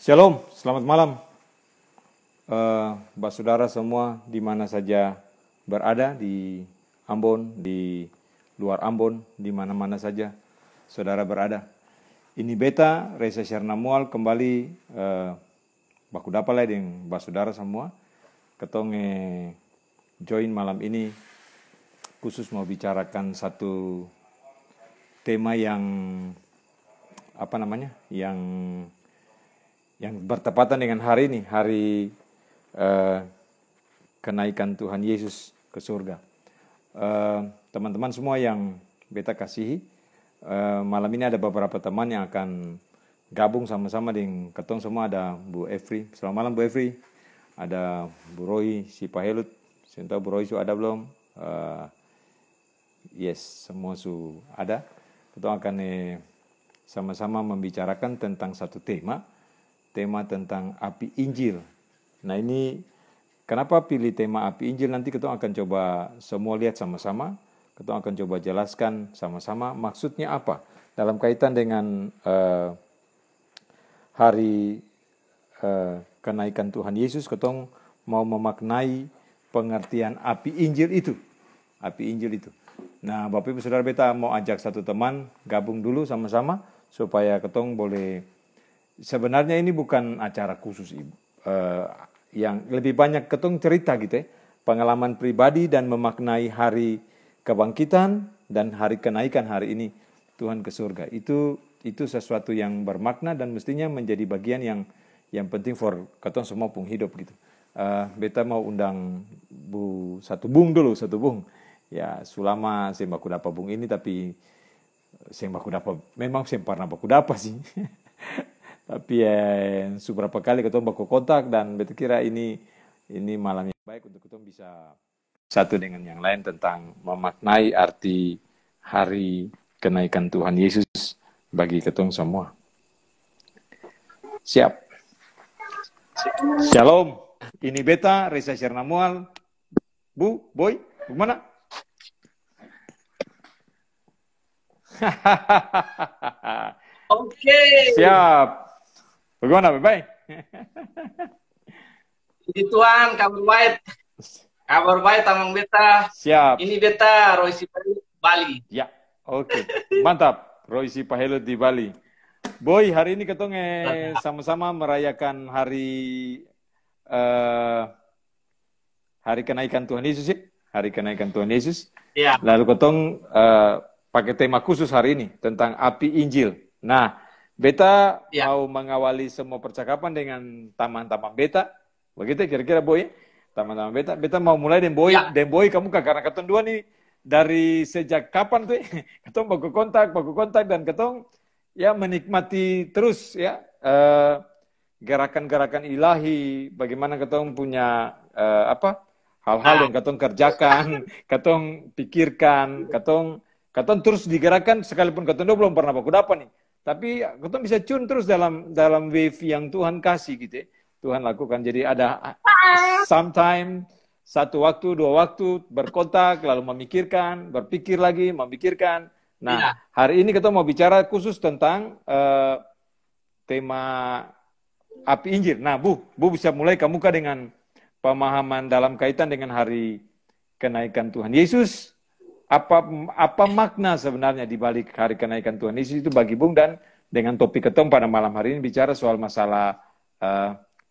Shalom, selamat malam, saudara semua di mana saja berada, di Ambon, di luar Ambon, di mana-mana saja saudara berada. Ini beta Reza Syarnamual kembali baku dapat dengan saudara semua. Ketong join malam ini khusus mau bicarakan satu tema yang yang bertepatan dengan hari ini, hari kenaikan Tuhan Yesus ke surga. Teman-teman semua yang beta kasihi, malam ini ada beberapa teman yang akan gabung sama-sama dengan ketong semua. Ada Bu Efri, selamat malam Bu Efri. Ada Bu Roy Sipahelut, saya tahu Bu Roy su ada belum? Yes, semua su ada. Ketong akan sama-sama membicarakan tentang satu tema tentang api Injil. Nah ini kenapa pilih tema api Injil, nanti kita akan coba semua lihat sama-sama. Kita akan coba jelaskan sama-sama maksudnya apa dalam kaitan dengan hari kenaikan Tuhan Yesus. Kita mau memaknai pengertian api Injil itu. Api Injil itu. Nah Bapak Ibu Saudara, beta mau ajak satu teman gabung dulu sama-sama supaya ketong boleh. Sebenarnya ini bukan acara khusus, yang lebih banyak ketong cerita gitu ya, pengalaman pribadi dan memaknai hari kebangkitan dan hari kenaikan hari ini Tuhan ke surga. Itu sesuatu yang bermakna dan mestinya menjadi bagian yang penting for ketong semua pun hidup gitu. Beta mau undang satu bung. Ya, sulama saya baku dapat bung ini, tapi saya baku dapat memang saya pernah baku dapat sih. Tapi beberapa kali ketemu baku kontak dan beta kira ini malam yang baik untuk ketemu bisa satu dengan yang lain tentang memaknai arti hari kenaikan Tuhan Yesus bagi ketemu semua. Siap. Shalom. Ini beta Reza Syarnamual. Bu, Boy, gimana? Oke. Siap. Bagaimana, baik? Ini Tuhan, kabar baik. Kabar baik, tamang beta. Siap. Ini beta, Roy Sipahelut, Bali. Ya, oke. Mantap, Roy Sipahelut di Bali. Boy, hari ini ketong sama-sama merayakan hari kenaikan Tuhan Yesus ya. Hari kenaikan Tuhan Yesus. Ya. Lalu ketong pakai tema khusus hari ini tentang api Injil. Nah, beta mau mengawali semua percakapan dengan teman-teman beta. Begitu kira-kira Boy. Teman-teman beta. Beta mau mulai dengan Boy. Dan Boy kamu karena ketong dua nih dari sejak kapan tuh? Ketong baku kontak dan ketong ya menikmati terus ya gerakan-gerakan ilahi. Bagaimana ketong punya hal-hal yang ketong kerjakan, ketong pikirkan, ketong terus digerakkan sekalipun ketong belum pernah baku dapat nih. Tapi ketong bisa tune terus dalam wave yang Tuhan kasih gitu ya. Tuhan lakukan. Jadi ada sometime, satu waktu, dua waktu berkontak, lalu berpikir lagi, memikirkan. Nah, hari ini kita mau bicara khusus tentang tema api Injil. Nah, Bu bisa mulai kamu dengan pemahaman dalam kaitan dengan hari kenaikan Tuhan Yesus. Apa makna sebenarnya di balik hari kenaikan Tuhan Yesus itu bagi Bung, dan dengan topik ketemu pada malam hari ini bicara soal masalah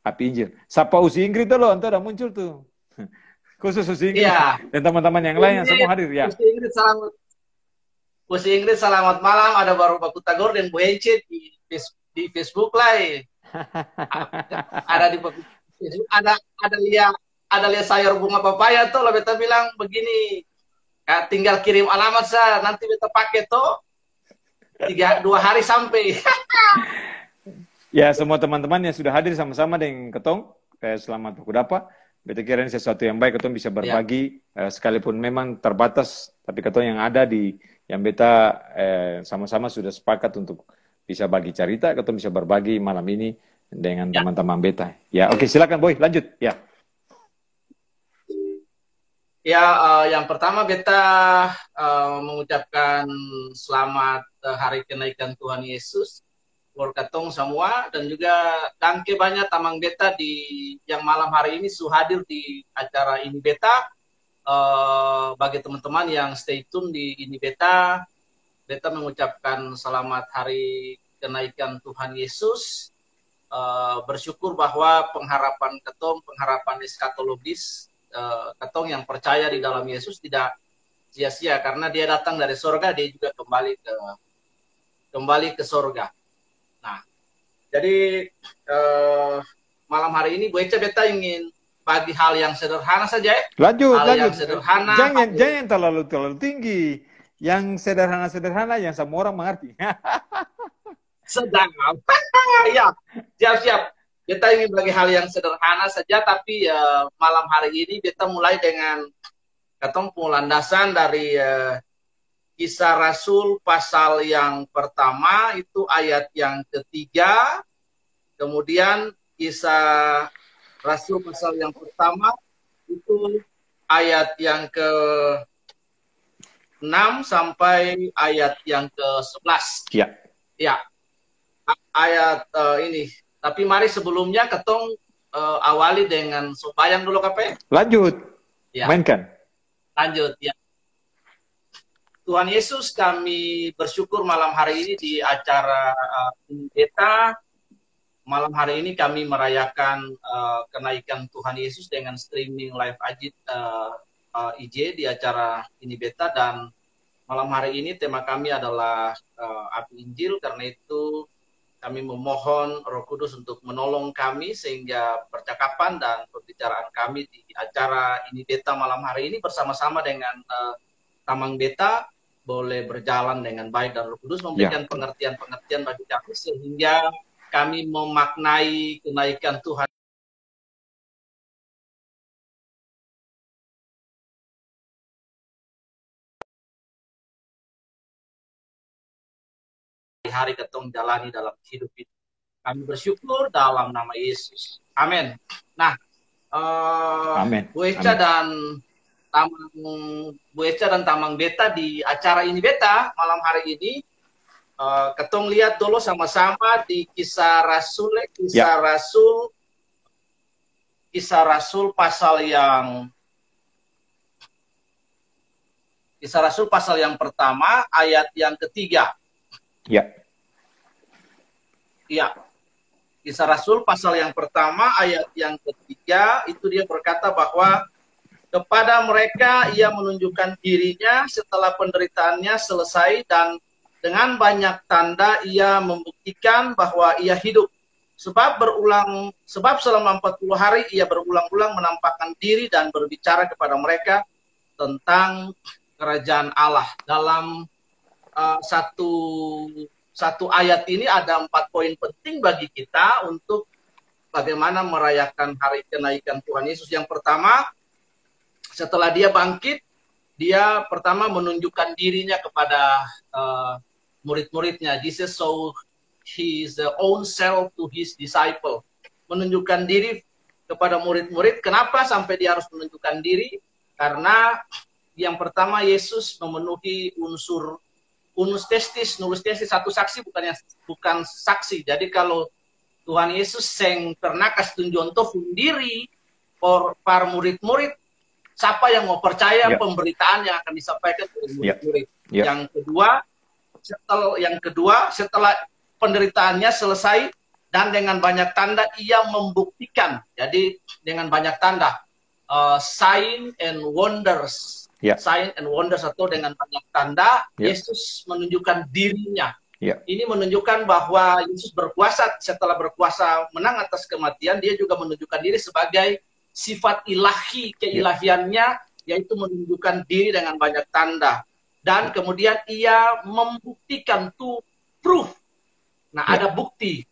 api Injil. Sapa Usi Ingrid tuh loh, ente udah muncul tuh. Khusus Usi Ingrid dan teman-teman yang lain yang semua hadir ya. Usi Ingrid selamat malam, ada baru baku tagor dan Bu Hence di Facebook lah. Ada di Facebook, ada lihat sayur bunga papaya tuh, lah beta bilang begini. Tinggal kirim alamat sah, nanti beta pakai tuh 2 hari sampai. Ya, semua teman-teman yang sudah hadir sama-sama dengan ketong, selamat baku dapat. Beta kira ini sesuatu yang baik, ketong bisa berbagi sekalipun memang terbatas, tapi ketong yang ada yang beta sama-sama sudah sepakat untuk bisa bagi cerita, ketong bisa berbagi malam ini dengan teman-teman beta. Ya, oke, silakan Boy, lanjut. Ya. Ya, yang pertama beta mengucapkan selamat hari kenaikan Tuhan Yesus. buat katong semua, dan juga tangke banyak tamang beta di yang malam hari ini hadir di acara ini beta. Bagi teman-teman yang stay tune di ini beta mengucapkan selamat hari kenaikan Tuhan Yesus. Bersyukur bahwa pengharapan ketong, pengharapan eskatologis ketong yang percaya di dalam Yesus tidak sia-sia, karena dia datang dari sorga, dia juga kembali ke sorga. Nah, jadi malam hari ini Bu Eca beta ingin bagi hal yang sederhana saja. Lanjut, hal lanjut. Yang sederhana. Jangan terlalu tinggi. Yang sederhana-sederhana yang semua orang mengerti. Sedang. Ya, siap-siap. Kita ingin bagi hal yang sederhana saja, tapi malam hari ini kita mulai dengan ketong landasan dari Kisah Rasul pasal yang pertama, itu ayat yang ketiga. Kemudian Kisah Rasul pasal yang pertama, itu ayat yang ke-6 sampai ayat yang ke-11. Ya. Ya, ayat ini. Tapi mari sebelumnya ketong awali dengan sembahyang dulu, KP. Lanjut. Ya. Mainkan. Lanjut, ya. Tuhan Yesus, kami bersyukur malam hari ini di acara beta. Malam hari ini kami merayakan kenaikan Tuhan Yesus dengan streaming live IJ di acara ini beta, dan malam hari ini tema kami adalah api Injil. Karena itu kami memohon Roh Kudus untuk menolong kami sehingga percakapan dan pembicaraan kami di acara ini beta malam hari ini bersama-sama dengan Tamang Beta boleh berjalan dengan baik, dan Roh Kudus memberikan pengertian-pengertian bagi kami sehingga kami memaknai kenaikan Tuhan hari ketong jalani dalam hidup ini. Kami bersyukur dalam nama Yesus. Amin. Nah, Amin. Bu Eca dan Tamang Beta di acara ini beta malam hari ini, ketong lihat dulu sama-sama di Kisah Rasul pasal yang pertama ayat yang ketiga. Ya. Ya. Kisah Rasul pasal yang pertama ayat yang ketiga, itu dia berkata bahwa kepada mereka ia menunjukkan dirinya setelah penderitaannya selesai, dan dengan banyak tanda ia membuktikan bahwa ia hidup. Sebab selama 40 hari ia berulang-ulang menampakkan diri dan berbicara kepada mereka tentang kerajaan Allah. Dalam satu ayat ini ada 4 poin penting bagi kita untuk bagaimana merayakan hari kenaikan Tuhan Yesus. Yang pertama, setelah dia bangkit, dia pertama menunjukkan dirinya kepada murid-muridnya. Jesus saw his own self to his disciple. Menunjukkan diri kepada murid-murid. Kenapa sampai dia harus menunjukkan diri? Karena yang pertama, Yesus memenuhi unsur unus testis satu saksi, bukan saksi. Jadi kalau Tuhan Yesus seng pernah kasih tunjonto diri para murid-murid, siapa yang mau percaya pemberitaan yang akan disampaikan oleh murid-murid. Yang kedua, setelah penderitaannya selesai dan dengan banyak tanda ia membuktikan. Jadi dengan banyak tanda, sign and wonders. Sign and wonders, atau dengan banyak tanda, Yesus menunjukkan dirinya. Ini menunjukkan bahwa Yesus berkuasa. Setelah berkuasa menang atas kematian, dia juga menunjukkan diri sebagai sifat ilahi, keilahiannya, yaitu menunjukkan diri dengan banyak tanda. Dan kemudian ia membuktikan, to proof. Nah, ada bukti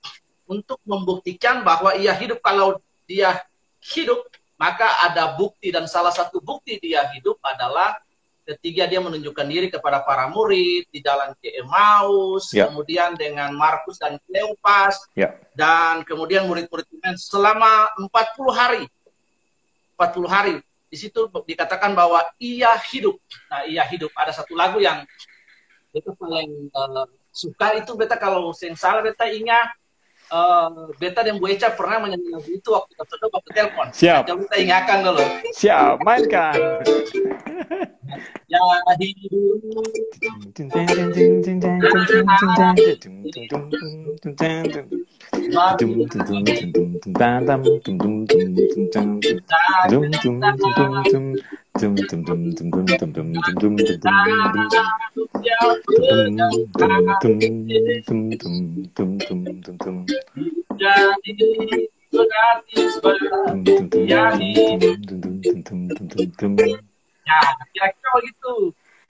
untuk membuktikan bahwa ia hidup. Kalau dia hidup, maka ada bukti, dan salah satu bukti dia hidup adalah ketika dia menunjukkan diri kepada para murid di jalan ke Emmaus, kemudian dengan Markus dan Kleopas, dan kemudian murid-murid selama 40 hari. 40 hari. Di situ dikatakan bahwa ia hidup. Nah, ia hidup. Ada satu lagu yang itu paling suka itu beta kalau sing salah beta ingat beta dan Bu Eca pernah menyanyi lagu itu waktu kita waktu telepon. Siap. Coba kita ingatkan dulu. Siap, mainkan. Ya hidup. Ya, kira-kira begitu.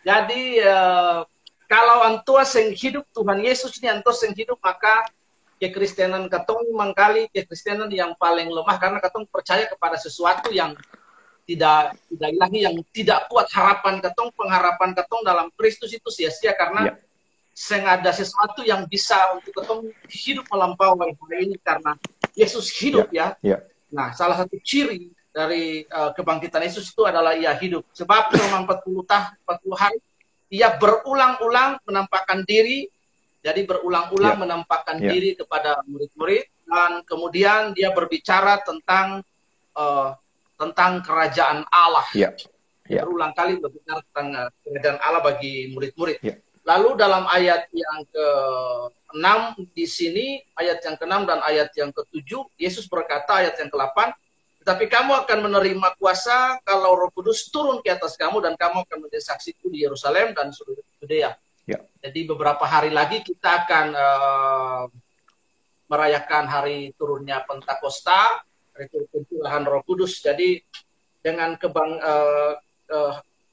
Jadi kalau antua sing hidup Tuhan Yesus ini antua sing hidup, maka kekristenan katong mangkali kekristenan yang paling lemah karena katong percaya kepada sesuatu yang tidak ilahi, yang tidak kuat. Harapan katong, pengharapan katong dalam Kristus itu sia-sia karena sing ada sesuatu yang bisa untuk katong hidup melampaui ini karena Yesus hidup ya. Nah, salah satu ciri dari kebangkitan Yesus itu adalah ia hidup. Sebab selama 40 hari ia berulang-ulang menampakkan diri. Jadi berulang-ulang menampakkan diri kepada murid-murid, dan kemudian dia berbicara tentang kerajaan Allah. Berulang kali berbicara tentang kerajaan Allah bagi murid-murid. Lalu dalam ayat yang ke-6 di sini, ayat yang ke-6 dan ayat yang ke-7, Yesus berkata ayat yang ke-8, tetapi kamu akan menerima kuasa kalau Roh Kudus turun ke atas kamu, dan kamu akan menjadi saksiku di Yerusalem dan seluruh Yudea. Jadi beberapa hari lagi kita akan merayakan hari turunnya Pentakosta, hari pencurahan Roh Kudus. Jadi dengan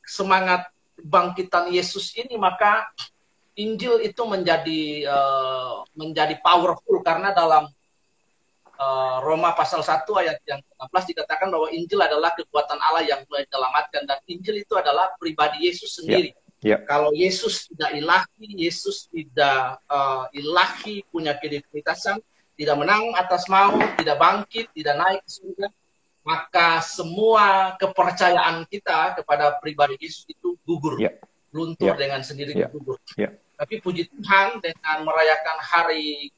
semangat kebangkitan Yesus ini, maka Injil itu menjadi powerful, karena dalam Roma pasal 1 ayat yang ke-16 dikatakan bahwa Injil adalah kekuatan Allah yang menyelamatkan, dan Injil itu adalah pribadi Yesus sendiri. Kalau Yesus tidak ilahi, Yesus tidak ilahi, punya kedivinitasaan, tidak menang atas maut, tidak bangkit, tidak naik ke surga, maka semua kepercayaan kita kepada pribadi Yesus itu gugur, luntur dengan sendirinya gugur. Tapi puji Tuhan, dengan merayakan hari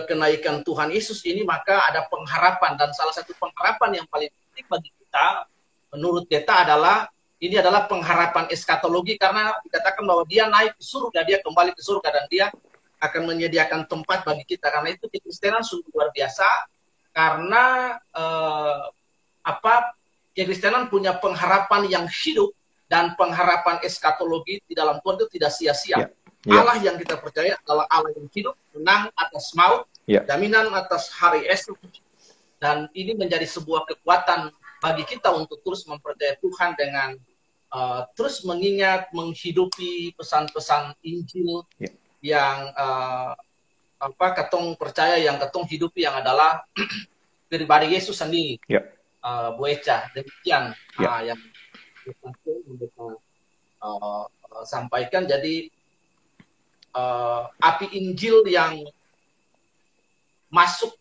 kenaikan Tuhan Yesus ini, maka ada pengharapan, dan salah satu pengharapan yang paling penting bagi kita menurut beta adalah ini adalah pengharapan eskatologi, karena dikatakan bahwa dia naik ke surga, dia kembali ke surga, dan dia akan menyediakan tempat bagi kita. Karena itu kekristenan sungguh luar biasa, karena kekristenan punya pengharapan yang hidup, dan pengharapan eskatologi di dalam Tuhan itu tidak sia-sia. Allah yang kita percaya adalah Allah yang hidup, menang atas maut, jaminan atas hari esok, dan ini menjadi sebuah kekuatan bagi kita untuk terus mempercayai Tuhan dengan terus mengingat, menghidupi pesan-pesan Injil yang katong percaya, yang katong hidupi, yang adalah pribadi Yesus sendiri. Bu Eca, demikian yang kita sampaikan. Jadi api Injil yang masuk,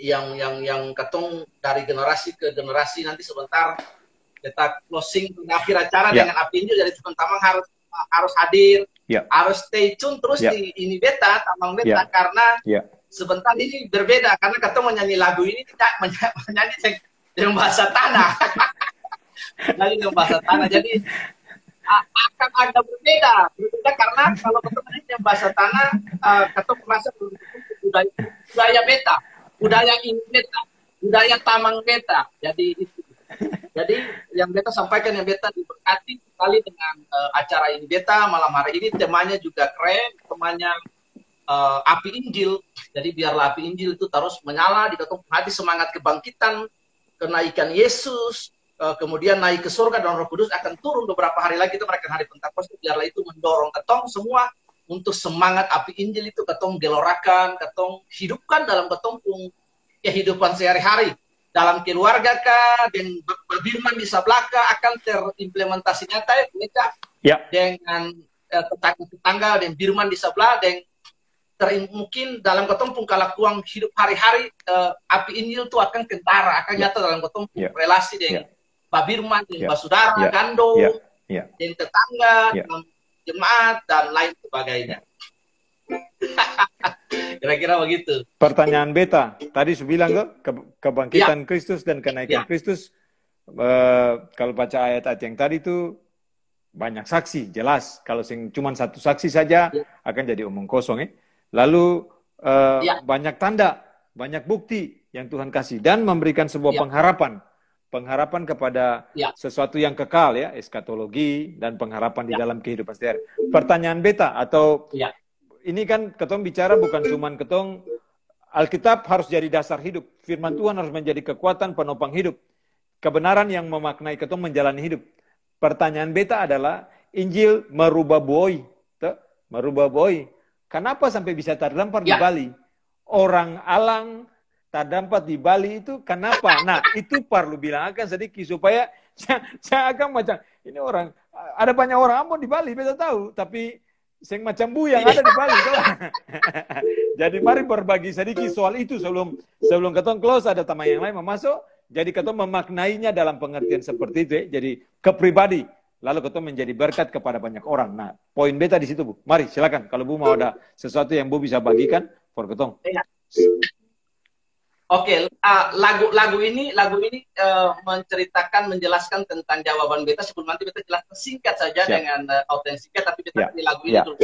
yang ketong dari generasi ke generasi. Nanti sebentar kita closing akhir acara dengan api Injil. Jadi teman-teman harus hadir, harus stay tune terus di ini beta, tambang beta, karena sebentar ini berbeda, karena ketong menyanyi lagu ini tidak menyanyi dengan bahasa tanah. Menyanyi dengan bahasa tanah, jadi akan ada berbeda karena kalau ketong menyanyi dengan bahasa tanah, ketong merasa budaya beta, budaya ini beta, budaya tamang beta. Jadi itu. Jadi yang beta sampaikan, yang beta diberkati sekali dengan acara ini beta malam hari ini. Temanya juga keren, temanya api Injil. Jadi biarlah api Injil itu terus menyala di ketong hati, semangat kebangkitan, kenaikan Yesus, kemudian naik ke surga, dan Roh Kudus akan turun beberapa hari lagi, itu merayakan hari Pentakosta. Biarlah itu mendorong ketong semua untuk semangat api Injil itu ketong gelorakan, ketong hidupkan dalam ketong kehidupan sehari-hari, dalam keluarga kah, dan firman di sebelah kah, akan terimplementasi nyata dengan tetangga dan firman di sebelah, dan mungkin dalam ketong pun kalakuan hidup hari-hari, api Injil itu akan kentara, akan nyata dalam ketong relasi dengan Pak Birman, dengan Pak Saudara, Gando, Ya. yang tetangga, Ya. jemaat, dan lain sebagainya. Kira-kira begitu. Pertanyaan beta, tadi saya bilang kebangkitan Kristus dan kenaikan Kristus, kalau baca ayat-ayat yang tadi itu banyak saksi, jelas. Kalau cuma satu saksi saja akan jadi omong kosong. Lalu banyak tanda, banyak bukti yang Tuhan kasih dan memberikan sebuah pengharapan kepada sesuatu yang kekal, ya, eskatologi dan pengharapan di dalam kehidupan sehari. Pertanyaan beta atau ini kan ketong bicara bukan cuman ketong Alkitab harus jadi dasar hidup, firman Tuhan harus menjadi kekuatan penopang hidup, kebenaran yang memaknai ketong menjalani hidup. Pertanyaan beta adalah Injil merubah boy, kenapa sampai bisa terdampar di Bali? Orang Alang terdampar di Bali itu kenapa? Nah, itu perlu bilang akan sedikit supaya saya akan macam ini orang, ada banyak orang Ambon di Bali, beta tahu, tapi sing macam Bu yang ada di Bali. Jadi mari berbagi sedikit soal itu sebelum ketong close, ada teman yang lain masuk. Jadi ketong memaknainya dalam pengertian seperti itu, ya. Jadi kepribadi. Lalu ketong menjadi berkat kepada banyak orang. Nah, poin beta di situ, Bu. Mari silakan. Kalau Bu mau ada sesuatu yang Bu bisa bagikan, for ketong. Oke, lagu ini menjelaskan tentang jawaban beta. Sebelum nanti beta jelaskan singkat saja dengan autentiknya, tapi beta di lagu ini dulu.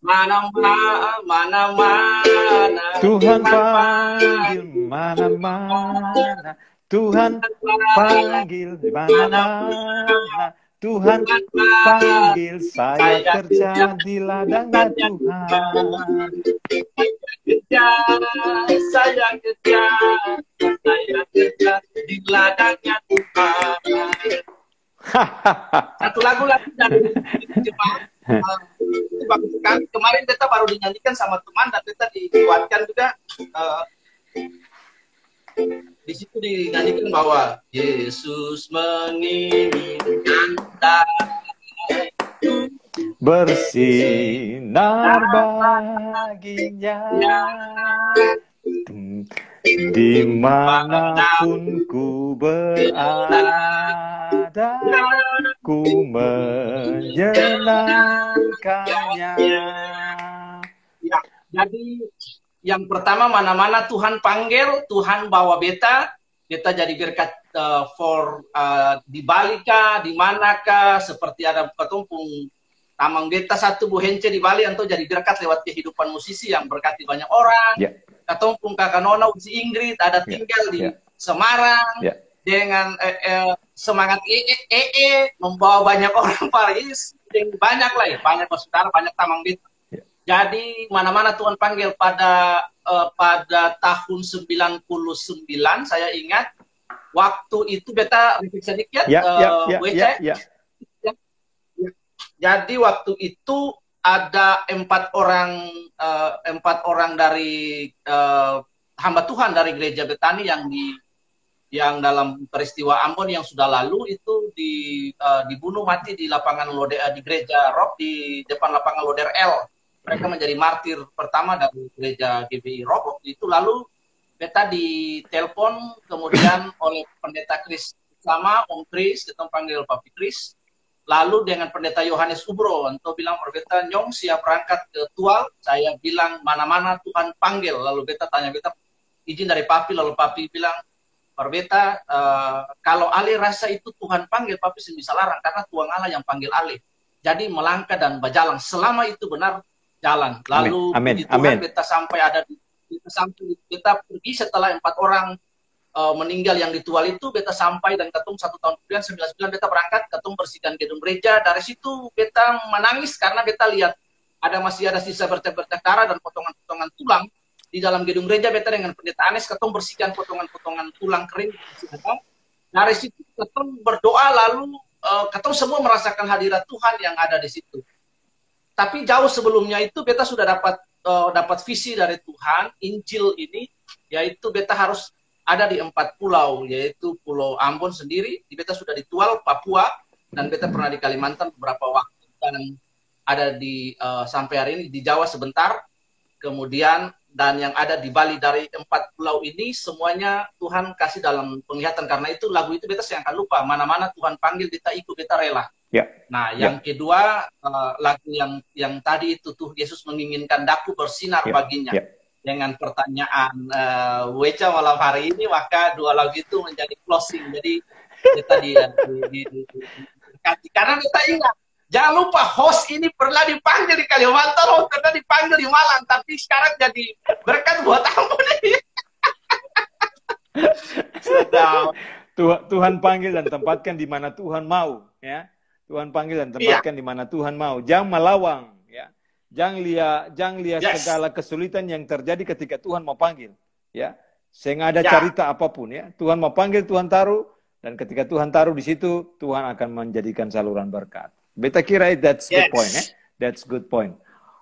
Mana-mana Tuhan panggil, mana-mana Tuhan panggil, mana-mana Tuhan panggil, saya kerja di ladangnya Tuhan. Saya kerja di ladangnya Tuhan. Satu lagu lagi dari jemaat. Itu bagus sekali. Kemarin kita baru dinyanyikan sama teman dan kita dikuatkan juga. Di situ dinyanyikan bahwa Yesus menginginkan bersinar baginya dimanapun ku berada, ku menyenangkannya. Ya, jadi yang pertama, mana-mana Tuhan panggil, Tuhan bawa beta jadi berkat di Bali kah, di manakah, seperti ada ketumpung tamang beta satu Bu Hence di Bali atau jadi berkat lewat kehidupan musisi yang berkati banyak orang. Ketumpung kakak Nona Uci Ingrid ada tinggal di Semarang dengan semangat membawa banyak orang Paris, banyak lah, banyak saudara, banyak tamang beta. Jadi mana-mana Tuhan panggil pada tahun 99 saya ingat, waktu itu beta sedikit jadi waktu itu ada 4 orang dari hamba Tuhan dari gereja Betani yang dalam peristiwa Ambon yang sudah lalu itu dibunuh mati di lapangan Loder, di gereja Rob di depan lapangan Loder L. Mereka menjadi martir pertama dari gereja GBI Rob itu. Lalu beta ditelepon kemudian oleh pendeta Kris sama Om Kris, kita panggil Papi Kris. Lalu dengan pendeta Yohanes Ubro, untuk bilang beta nyong siap berangkat ke Tual. Saya bilang mana-mana Tuhan panggil. Lalu beta tanya, beta izin dari Papi. Lalu Papi bilang, beta kalau Ale rasa itu Tuhan panggil, Papi bisa larang karena Tuhan Allah yang panggil Ale. Jadi melangkah dan berjalan selama itu benar jalan. Lalu di Tuhan beta sampai ada beta pergi setelah 4 orang meninggal yang di Tual itu, beta sampai dan ketung 1 tahun kemudian 99 beta berangkat ketung bersihkan gedung gereja. Dari situ beta menangis karena beta lihat masih ada sisa bercak-bercak darah dan potongan-potongan tulang di dalam gedung gereja. Beta dengan pendeta Anes ketung bersihkan potongan-potongan tulang kering. Dari situ ketung berdoa, lalu ketung semua merasakan hadirat Tuhan yang ada di situ. Tapi jauh sebelumnya itu beta sudah dapat visi dari Tuhan, Injil ini, yaitu beta harus ada di 4 pulau, yaitu Pulau Ambon sendiri, beta sudah di Tual, Papua, dan beta pernah di Kalimantan beberapa waktu, dan ada di sampai hari ini di Jawa sebentar, kemudian dan yang ada di Bali. Dari 4 pulau ini semuanya Tuhan kasih dalam penglihatan. Karena itu lagu itu beta saya akan lupa, mana-mana Tuhan panggil beta ikut, beta rela. Ya. Nah, Ya. yang kedua lagu yang tadi itu tuh Yesus menginginkan daku bersinar Ya. baginya. Ya. Dengan pertanyaan Weca malam hari ini, maka dua lagu itu menjadi closing. Jadi kita karena kita ingat, jangan lupa host ini pernah dipanggil di Kalimantan, host pernah dipanggil di Malang, tapi sekarang jadi berkat buat aku nih. Sedap. Tuhan panggil dan tempatkan di mana Tuhan mau, ya. Tuhan panggil dan tempatkan di mana Tuhan mau. Jangan melawang, ya. Jangan lihat segala kesulitan yang terjadi ketika Tuhan mau panggil, ya. Sehingga ada cerita apapun, ya. Tuhan mau panggil, Tuhan taruh, dan ketika Tuhan taruh di situ, Tuhan akan menjadikan saluran berkat. Beta kira that's good point, ya. That's good point.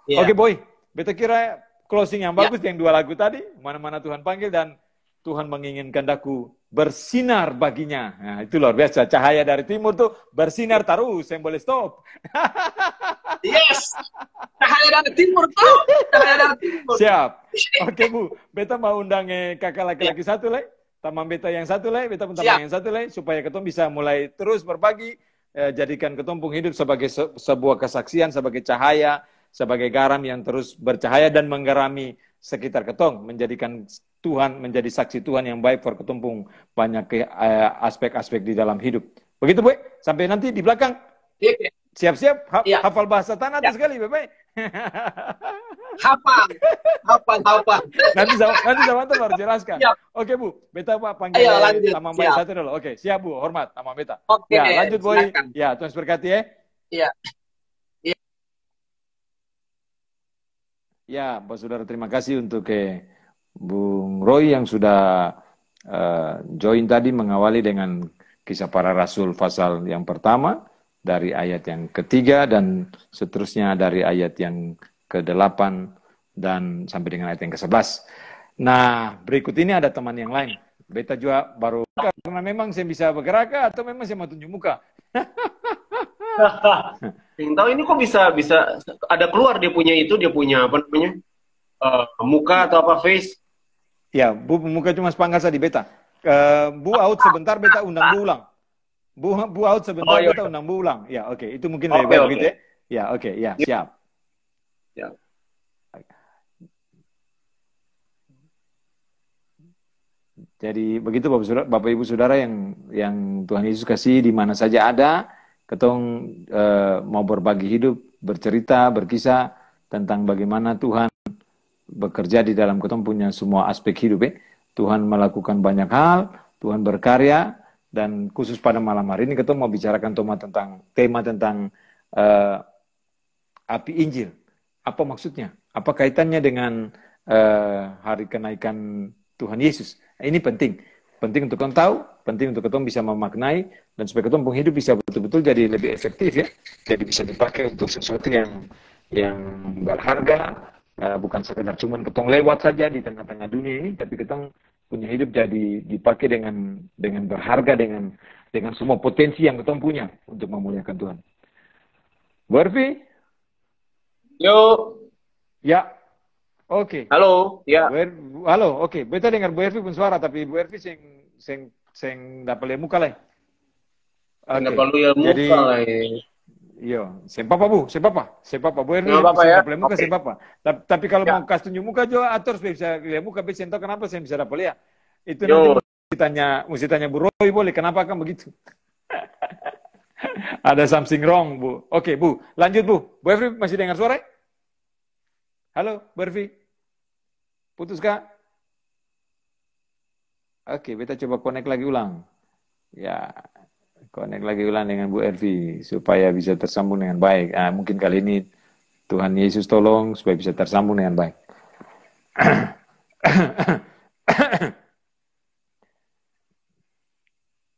Oke, Boy. Beta kira closing yang bagus yang dua lagu tadi, mana-mana Tuhan panggil dan Tuhan menginginkan daku bersinar baginya. Nah, itu luar biasa. Cahaya dari timur tuh bersinar terus, yang boleh stop. Yes. Cahaya dari timur tuh. Cahaya dari timur. Siap. Oke, Bu. Beta mau undang kakak laki-laki satu lagi. Tamang beta yang satu lagi. Beta pun tamang yang satu lagi. Supaya ketemu bisa mulai terus berbagi. Jadikan ketumpung hidup sebagai sebuah kesaksian, sebagai cahaya, sebagai garam yang terus bercahaya dan menggarami sekitar ketong, menjadikan Tuhan menjadi saksi Tuhan yang baik for ketumpung banyak aspek-aspek di dalam hidup. Begitu, Bu. Sampai nanti di belakang. Siap-siap hafal bahasa tanah sekali, Bapak. Hafal. Nanti sama baru jelaskan. Oke, Bu. Beta Pak panggil Tamang Bayi satu dulu. Oke, siap, Bu. Hormat Tamang Beta. Ya, lanjut, Boy. Ya, Tuhan berkati ya. Iya. Ya, Pak Saudara, terima kasih untuk Bung Roy yang sudah join tadi mengawali dengan kisah para rasul pasal yang pertama dari ayat yang ketiga dan seterusnya dari ayat yang ke-8 dan sampai dengan ayat yang ke-11. Nah, berikut ini ada teman yang lain. Beta juga baru karena memang saya bisa bergerak atau memang saya mau tunjuk muka. Yang tahu ini kok bisa ada keluar dia punya apa namanya muka atau apa face? Ya, Bu muka cuma sepangkat di beta. Bu out sebentar beta undang Bu ulang. Bu out sebentar beta undang Bu ulang. Ya, oke. Itu mungkin lebih baik gitu ya. Ya, oke. Ya, siap. Ya. Jadi begitu Bapak Ibu Saudara yang Tuhan Yesus kasih di mana saja ada, ketong mau berbagi hidup, bercerita, berkisah tentang bagaimana Tuhan bekerja di dalam ketong punya semua aspek hidup. Tuhan melakukan banyak hal, Tuhan berkarya, dan khusus pada malam hari ini ketong mau bicarakan tema tentang api Injil. Apa maksudnya? Apa kaitannya dengan hari kenaikan Tuhan Yesus? Ini penting untuk ketong tahu, penting untuk ketong bisa memaknai, dan supaya ketong pun hidup bisa betul-betul jadi lebih efektif ya, jadi bisa dipakai untuk sesuatu yang berharga, bukan sekedar cuman ketong lewat saja di tengah-tengah dunia ini, tapi ketong punya hidup jadi dipakai dengan berharga, dengan semua potensi yang ketong punya untuk memuliakan Tuhan. Bu Ervi? Yo. Ya. Oke. Halo, ya. Halo, oke. Beta dengar Bu Ervi pun suara, tapi Bu Ervi sing dapat lihat muka lah. Dapat lihat muka lah. Iya, sempapa Bu, sempapa Bu Ervi ya? dapat lihat muka sempapa. Tapi kalau mau kasih tunjuk muka juga atur supaya bisa lihat muka, bisa tahu kenapa saya bisa dapat lihat. Itu nanti mesti tanya Bu Roy boleh, kenapa kan begitu? Ada something wrong, Bu. Oke, Bu. Lanjut, Bu. Bu Ervi masih dengar suara? Halo, Bu Ervi. Putus kah? Oke, beta coba connect lagi ulang. Ya, connect lagi ulang dengan Bu Ervi supaya bisa tersambung dengan baik. Mungkin kali ini Tuhan Yesus tolong supaya bisa tersambung dengan baik.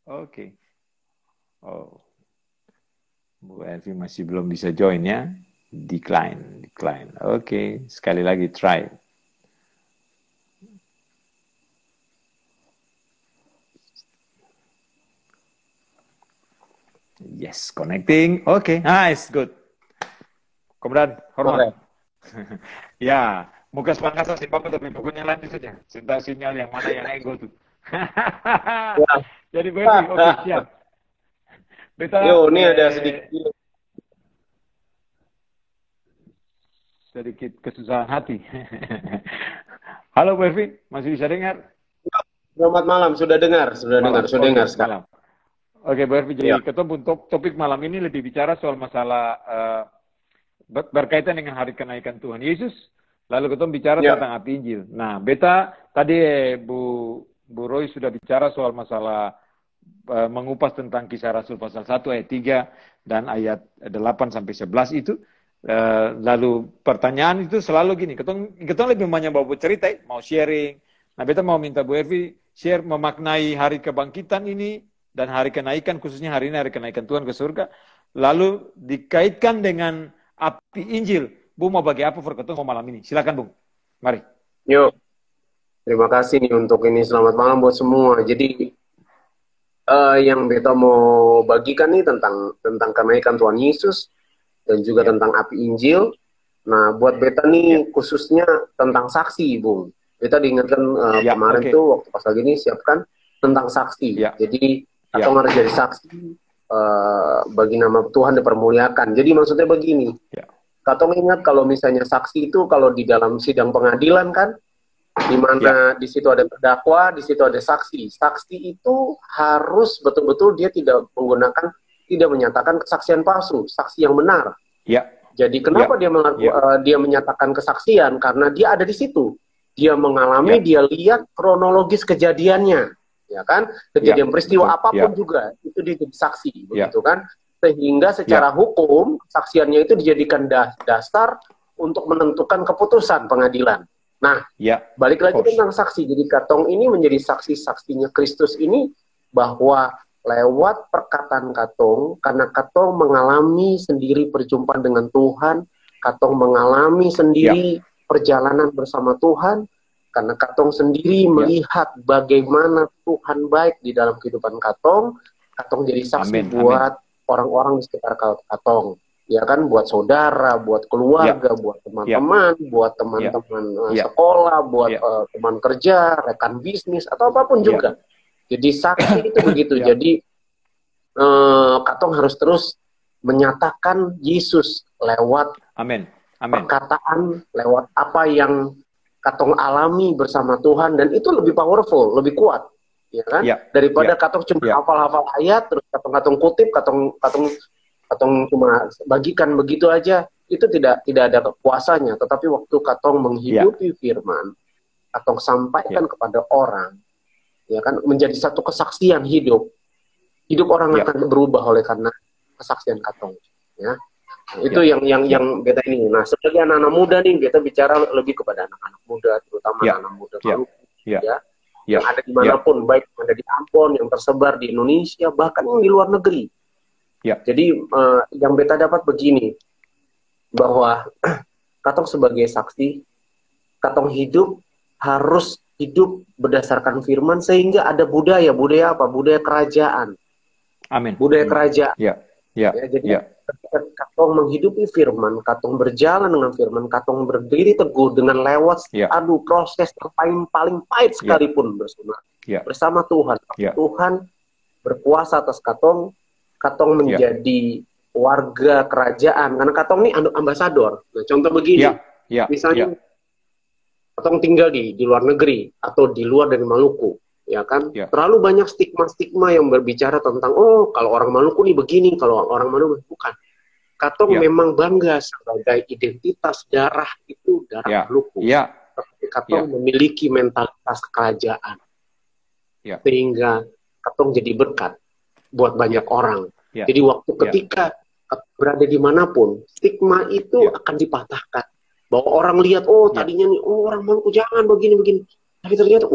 Oke. Oh. Bu Ervi masih belum bisa join ya. Decline. Oke, sekali lagi try. Yes, connecting. Oke, nice, good. Komandan, hormat. Ya, muka sepangkasa simpapa tapi pokoknya lanjut saja. Cinta sinyal yang mana yang ego tuh. Jadi baik, oke, siap. Beta Yo, ini ada sedikit kesusahan hati. Halo Bu Ervin, masih bisa dengar? selamat malam, sudah dengar Oke, sekarang. malam. Oke, Bu Ervin, Ya, jadi ketemu topik malam ini lebih bicara soal masalah berkaitan dengan hari kenaikan Tuhan Yesus. Lalu ketemu bicara ya, tentang api Injil. Nah, beta tadi Bu Roy sudah bicara soal masalah mengupas tentang Kisah Rasul pasal 1 ayat 3 dan ayat 8 sampai 11 itu. Lalu pertanyaan itu selalu gini, ketong lebih banyak bawa cerita, mau sharing. Nah, beta mau minta Bu Evi share memaknai hari kebangkitan ini dan hari kenaikan, khususnya hari ini hari kenaikan Tuhan ke surga. Lalu dikaitkan dengan api Injil. Bu mau bagi apa for ketemu malam ini? Silakan Bung. Mari. yuk. Terima kasih nih untuk ini. Selamat malam buat semua. Jadi yang beta mau bagikan nih tentang kenaikan Tuhan Yesus dan juga tentang api Injil. Nah, buat beta nih khususnya tentang saksi, Bung. Beta diingatkan kemarin tuh waktu pas lagi ini siapkan tentang saksi. Jadi atau harus jadi saksi bagi nama Tuhan dipermuliakan. Jadi maksudnya begini. Katong ingat kalau misalnya saksi itu kalau di dalam sidang pengadilan kan, di mana di situ ada terdakwa, di situ ada saksi. Saksi itu harus betul-betul dia tidak menyatakan kesaksian palsu, saksi yang benar. Jadi kenapa dia menyatakan kesaksian? Karena dia ada di situ, dia mengalami, dia lihat kronologis kejadiannya, ya kan? Kejadian peristiwa apapun juga itu dia jadi saksi, begitu kan? Sehingga secara hukum kesaksiannya itu dijadikan dasar untuk menentukan keputusan pengadilan. Nah, balik lagi tentang saksi. Jadi katong ini menjadi saksi-saksinya Kristus ini bahwa lewat perkataan katong, karena katong mengalami sendiri perjumpaan dengan Tuhan, katong mengalami sendiri perjalanan bersama Tuhan, karena katong sendiri melihat bagaimana Tuhan baik di dalam kehidupan katong, katong jadi saksi buat orang-orang di sekitar katong. Ya kan, buat saudara, buat keluarga, buat teman-teman, buat teman-teman sekolah, buat teman kerja, rekan bisnis, atau apapun juga. Jadi saksi itu begitu. Jadi katong harus terus menyatakan Yesus lewat perkataan, lewat apa yang katong alami bersama Tuhan, dan itu lebih powerful, lebih kuat, ya kan? Daripada katong cuma hafal-hafal ayat, terus katong kutip, katong cuma bagikan begitu aja, itu tidak ada kuasanya. Tetapi waktu katong menghidupi firman, katong sampaikan kepada orang, ya kan, menjadi satu kesaksian hidup orang akan berubah oleh karena kesaksian katong, ya. Nah, itu yang beta ini. Nah, sebagai anak-anak muda nih, beta bicara lebih kepada anak-anak muda, terutama anak-anak muda yang ada dimanapun, baik yang ada di Ambon, yang tersebar di Indonesia, bahkan yang di luar negeri. Jadi yang beta dapat begini, bahwa katong sebagai saksi, katong harus hidup berdasarkan firman, sehingga ada budaya apa? Budaya kerajaan. Budaya kerajaan. Jadi ketika katong menghidupi firman, katong berjalan dengan firman, katong berdiri teguh dengan lewat proses yang paling pahit sekalipun bersama Tuhan. Tuhan berkuasa atas katong menjadi warga kerajaan, karena katong ini ambasador. Nah, contoh begini, misalnya katong tinggal di luar negeri atau di luar dari Maluku, ya kan? Terlalu banyak stigma-stigma yang berbicara tentang kalau orang Maluku nih begini, kalau orang Maluku bukan. Katong memang bangga sebagai identitas darah itu darah Maluku. Tapi katong memiliki mentalitas kerajaan, sehingga katong jadi berkat buat banyak orang. Jadi waktu ketika berada dimanapun, stigma itu akan dipatahkan. Bahwa orang lihat, tadinya nih, orang Maluku jangan begini-begini. Tapi ternyata,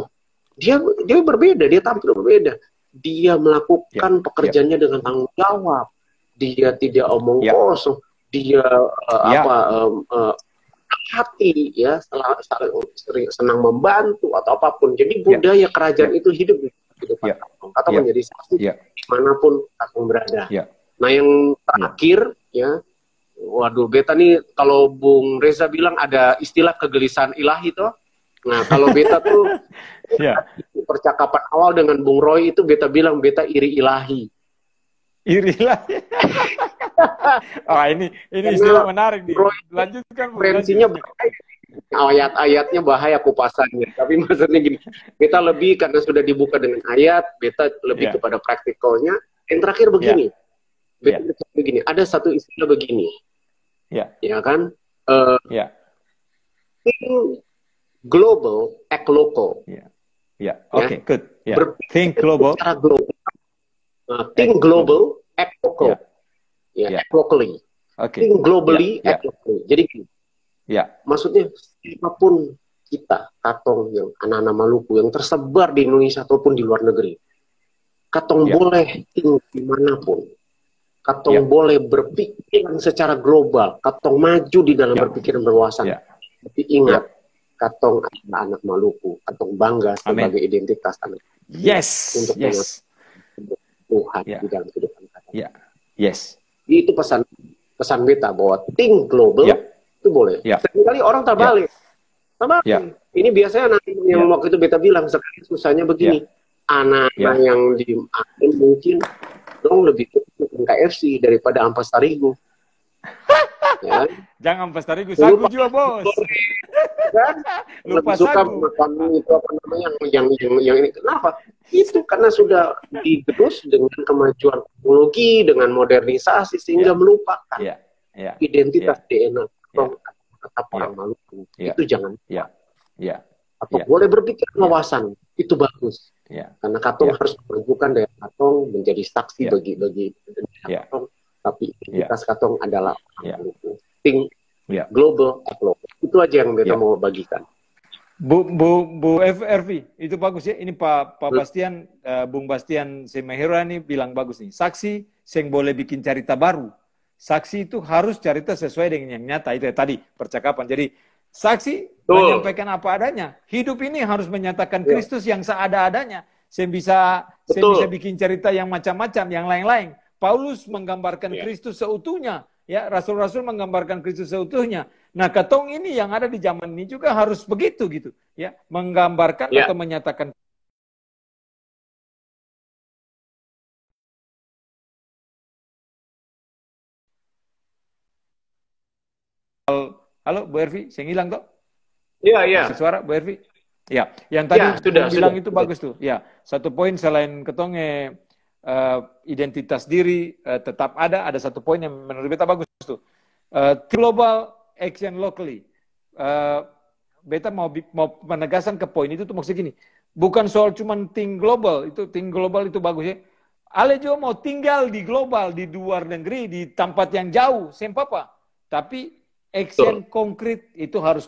dia berbeda, dia tampil berbeda. Dia melakukan pekerjaannya dengan tanggung jawab. Dia tidak omong kosong. Dia hati, ya, senang membantu atau apapun. Jadi budaya kerajaan itu hidup di kehidupan katong. Katong menjadi saksi dimanapun katong berada. Nah, yang terakhir, ya, waduh, beta nih kalau Bung Reza bilang ada istilah kegelisahan ilahi toh. Nah, kalau beta tuh percakapan awal dengan Bung Roy itu beta bilang beta iri ilahi. Irilah. Oh, ini istilah menarik nih. Lanjutkan, Bu. Referensinya bahaya. Ayat-ayatnya bahaya kupasannya. Tapi maksudnya gini, beta lebih karena sudah dibuka dengan ayat, beta lebih kepada praktikalnya. Yang terakhir begini, beta begini. Ada satu istilah begini, ya kan? Think global, act local. Oke, good. Think global. Secara global. Think global, act local. Act locally. Think globally, act locally. Jadi gini. Maksudnya siapapun kita, katong yang anak-anak Maluku yang tersebar di Indonesia ataupun di luar negeri, katong boleh tinggal dimanapun, katong boleh berpikiran secara global, katong maju di dalam berpikiran berwawasan. Tapi ingat, katong adalah anak Maluku, katong bangga sebagai identitas anak. Untuk Tuhan di dalam kehidupan katong. Itu pesan beta bahwa think global itu boleh. Seringkali orang terbalik. Ini biasanya nanti yang waktu itu beta bilang, sekarang susahnya begini. Anak-anak yang di mungkin dong lebih ke KFC daripada Ampas Tarigu. Jangan Ampas Tarigu, sagu juga, Bos. Lupa suka makan itu apa namanya yang ini. Kenapa? Itu karena sudah digerus dengan kemajuan teknologi, dengan modernisasi sehingga melupakan identitas DNA tetap orang Maluku. Itu jangan. Atau boleh berpikir wawasan, itu bagus. Karena katong harus menunjukkan daya katong menjadi saksi bagi katong. Tapi identitas katong adalah orang Maluku. Think global, local. Itu aja yang kita mau bagikan. Bu FRV, itu bagus ya. Ini Pak Bastian, Bung Bastian Semahira ini bilang bagus nih. Saksi yang boleh bikin cerita baru. Saksi itu harus cerita sesuai dengan yang nyata. Itu ya tadi percakapan. Jadi saksi menyampaikan apa adanya. Hidup ini harus menyatakan Kristus yang seada-adanya. Saya bisa bikin cerita yang macam-macam, yang lain-lain. Paulus menggambarkan Kristus seutuhnya. Ya, rasul-rasul menggambarkan Kristus seutuhnya. Nah, ketong ini yang ada di zaman ini juga harus begitu gitu, ya, menggambarkan atau menyatakan. Halo, Bu Ervi, saya ngilang toh? Iya. Suara Bu Ervi? Ya, yang tadi sudah bilang itu bagus tuh. Ya, satu poin selain ketong identitas diri tetap ada satu poin yang menurut beta bagus tuh. Global action locally. Beta mau menegaskan ke poin itu tuh maksudnya gini. Bukan soal cuman think global itu bagus ya. Ale juga mau tinggal di global, di luar negeri, di tempat yang jauh, sempapa. Tapi action konkret itu harus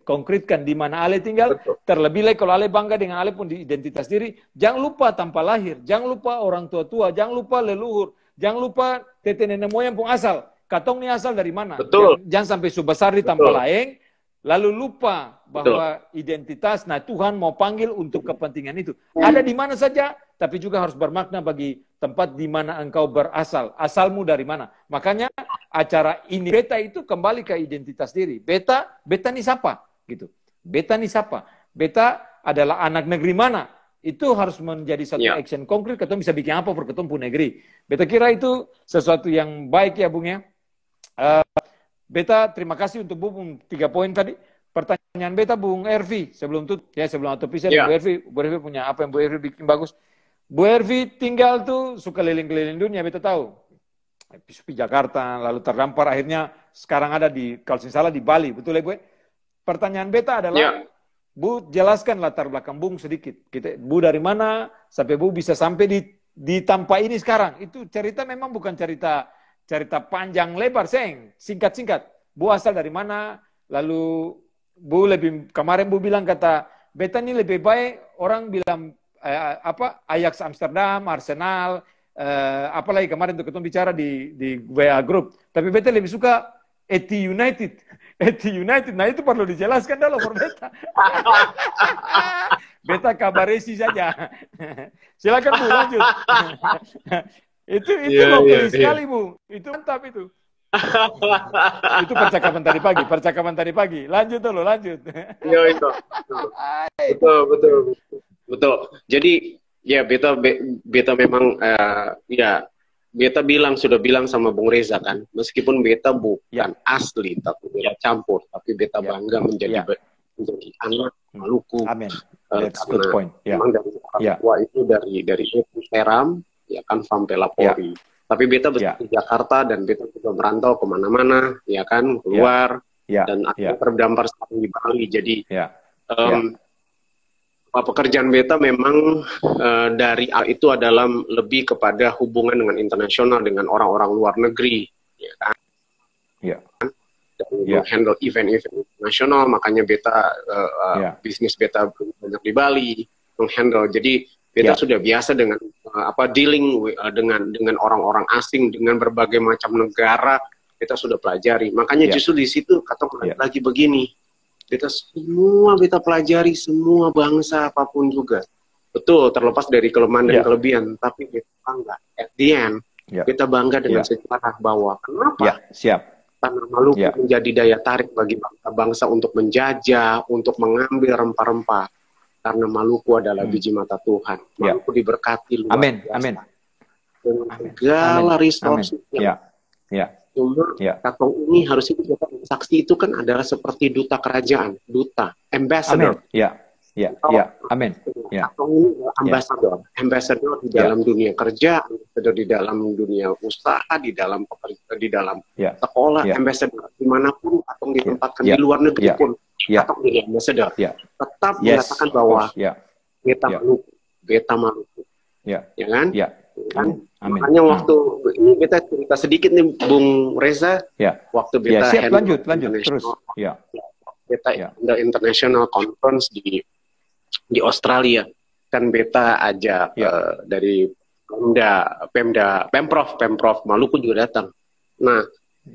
konkretkan di mana Ale tinggal. Terlebih lagi kalau Ale bangga dengan Ale pun di identitas diri, jangan lupa tanpa lahir, jangan lupa orang tua, jangan lupa leluhur, jangan lupa tete nenek moyang pun asal. Katong ini asal dari mana? Jangan sampai subasar di tanpa laeng, lalu lupa bahwa identitas, nah Tuhan mau panggil untuk kepentingan itu. Ada di mana saja, tapi juga harus bermakna bagi tempat di mana engkau berasal. Asalmu dari mana? Makanya acara ini beta itu kembali ke identitas diri. Beta ini siapa? Gitu. Beta ini siapa? Beta adalah anak negeri mana? Itu harus menjadi satu action konkret. Ketemu bisa bikin apa for ketemu negeri. Beta kira itu sesuatu yang baik ya, Bung ya. Beta terima kasih untuk Bung 3 poin tadi. Pertanyaan beta Bung Ervi sebelum autopsi Bu Ervi punya apa yang Bu Ervi bikin bagus. Bu Ervi tinggal tuh suka keliling-keliling dunia, beta tahu. Di Jakarta, lalu terdampar akhirnya sekarang ada kalau salah di Bali, betul ya Bu? Pertanyaan beta adalah, Bu jelaskan latar belakang Bung sedikit. Bu dari mana sampai Bu bisa sampai di tempat ini sekarang? Itu cerita memang bukan cerita panjang lebar, singkat-singkat. Bu asal dari mana? Lalu Bu kemarin Bu bilang kata beta ini lebih baik orang bilang Ajax Amsterdam, Arsenal, apalagi kemarin tuh ketemu bicara di WA Group. Tapi beta lebih suka Eti United. Nah itu perlu dijelaskan dulu for beta. Beta kabaresi saja. Silakan Bu lanjut. itu sekali Bu. Itu mantap itu. Itu percakapan tadi pagi. Lanjut. Iya itu. Betul. Jadi ya beta memang Beta sudah bilang sama Bung Reza kan, meskipun beta bukan asli, tapi beta campur, tapi beta bangga menjadi anak Maluku. Amin. That's good point. Memang dari orang tua itu dari Seram, ya kan, sampai Lapori. Tapi beta besar di Jakarta dan beta juga merantau kemana-mana, ya kan, keluar dan akhirnya terdampar sekarang di Bali. Jadi pekerjaan beta memang dari itu adalah lebih kepada hubungan dengan internasional, dengan orang-orang luar negeri, ya kan? Dan handle event-event nasional, makanya beta bisnis beta banyak di Bali, menghandle. Jadi beta sudah biasa dengan dealing dengan orang-orang asing, dengan berbagai macam negara. Beta sudah pelajari. Makanya justru di situ kata lagi begini. Beta pelajari semua bangsa apapun juga. Betul, terlepas dari kelemahan dan kelebihan, tapi beta bangga. At the end, beta bangga dengan sejarah bahwa kenapa Tanah Maluku menjadi daya tarik bagi bangsa untuk menjajah, untuk mengambil rempah-rempah. Karena Maluku adalah biji mata Tuhan. Maluku diberkati luar biasa. Amin. Dengan segala resource cuma Katong ini harus itu saksi itu kan adalah seperti duta kerajaan, duta, ambassador. Amin. Katong ini ambassador di dalam dunia kerja, ambassador di dalam dunia usaha, di dalam sekolah, ambassador dimanapun Katong ditempatkan di luar negeri pun, Katong jadi ambassador. Tetap mengatakan bahwa beta Maluku, ya kan? Makanya waktu ini kita cerita sedikit nih Bung Reza, waktu beta lanjut terus. Beta the international conference di Australia, kan beta ajak dari Pemprov Maluku juga datang. Nah,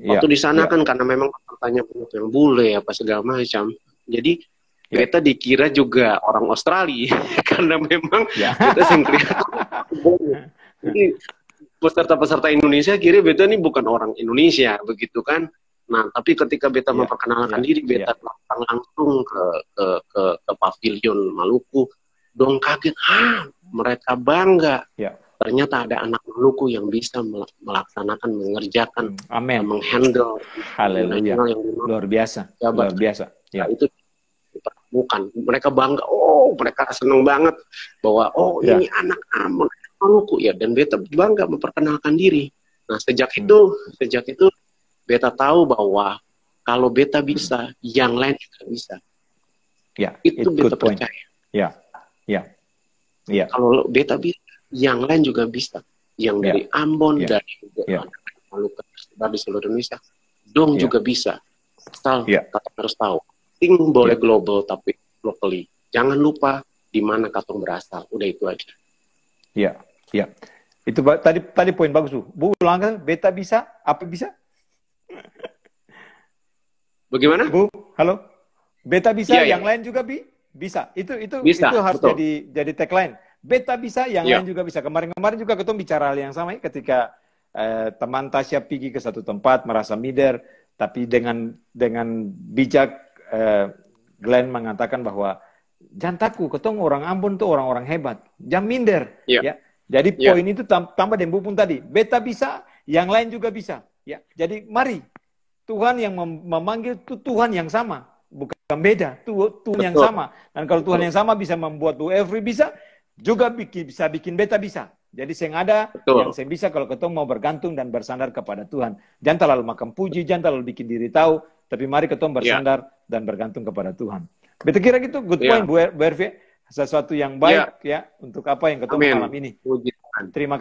waktu di sana kan karena memang pertanyaan banyak yang bule apa segala macam, jadi beta dikira juga orang Australia karena memang beta sendiri. Jadi peserta-peserta Indonesia kira beta ini bukan orang Indonesia, begitu kan? Nah, tapi ketika beta memperkenalkan diri, beta datang langsung ke pavilion Maluku, dong kaget, mereka bangga. Ternyata ada anak Maluku yang bisa melaksanakan, mengerjakan, menghandle. Haleluya. Luar biasa. Luar biasa. Nah, itu bukan. Mereka bangga. Mereka senang banget bahwa ini anak Maluku ya, dan beta bangga memperkenalkan diri. Nah, sejak itu beta tahu bahwa kalau beta bisa, yang lain juga bisa. Itu beta percaya. Kalau beta bisa, yang lain juga bisa. Yang dari Ambon, dari Maluku, dari seluruh Indonesia, dong juga bisa. Asal kita harus tahu, boleh global tapi locally. Jangan lupa di mana katong berasal. Udah itu aja. Itu tadi poin bagus tuh. Bu, ulangkan, beta bisa, apa bisa? Bagaimana? Bu, halo. Beta bisa, yang lain juga bisa. Itu harus jadi tagline. Beta bisa, yang lain juga bisa. Kemarin juga ketemu bicara hal yang sama ketika teman Tasya pergi ke satu tempat merasa minder, tapi dengan bijak Glenn mengatakan bahwa jangan takut, ketemu orang Ambon tuh orang-orang hebat, jangan minder. Jadi poin itu tambah dan Bu pun tadi, beta bisa, yang lain juga bisa. Jadi mari, Tuhan yang memanggil itu Tuhan yang sama, bukan beda, Tuhan yang sama. Dan kalau Tuhan yang sama bisa membuat Bu Every bisa, juga bisa bikin beta bisa. Jadi saya ada yang saya bisa kalau ketemu mau bergantung dan bersandar kepada Tuhan. Jangan terlalu makan puji, jangan terlalu bikin diri tahu, tapi mari ketemu bersandar dan bergantung kepada Tuhan. Beta kira gitu, good point Bu Herve. Sesuatu yang baik untuk apa yang ketemu malam ini. Terima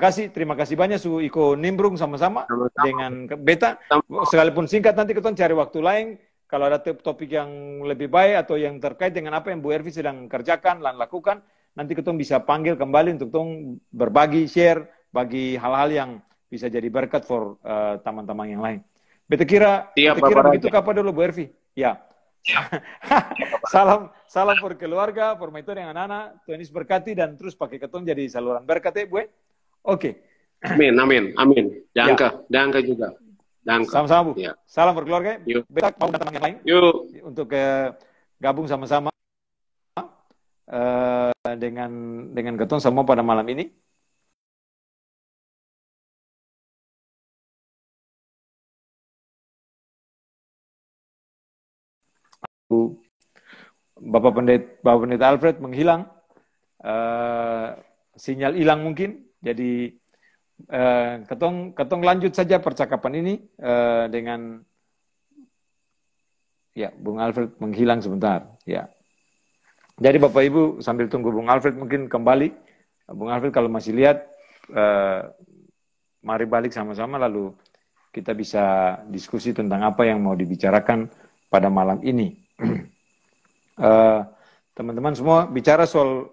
kasih banyak Su Iko nimbrung sama-sama dengan beta. Sekalipun singkat, nanti ketemu cari waktu lain. Kalau ada topik yang lebih baik atau yang terkait dengan apa yang Bu Hervi sedang kerjakan dan lakukan, nanti ketemu bisa panggil kembali untuk berbagi, share, bagi hal-hal yang bisa jadi berkat for teman-teman yang lain. Beta kira begitu kapan dulu Bu Hervi? Salam for keluarga, for my yang anak-anak, Tuhan Yesus berkati dan terus pakai ketong jadi saluran berkat Bu. Oke. Amin. Danka juga. Sama-sama Bu. Salam for keluarga. Beta mau teman yang lain. Untuk gabung sama-sama dengan ketong semua pada malam ini. Bapak Pendeta Alfred menghilang, sinyal hilang mungkin. Jadi ketong lanjut saja percakapan ini dengan ya Bung Alfred menghilang sebentar. Ya. Jadi Bapak Ibu sambil tunggu Bung Alfred mungkin kembali. Bung Alfred kalau masih lihat, mari balik sama-sama lalu kita bisa diskusi tentang apa yang mau dibicarakan pada malam ini. Teman-teman semua bicara soal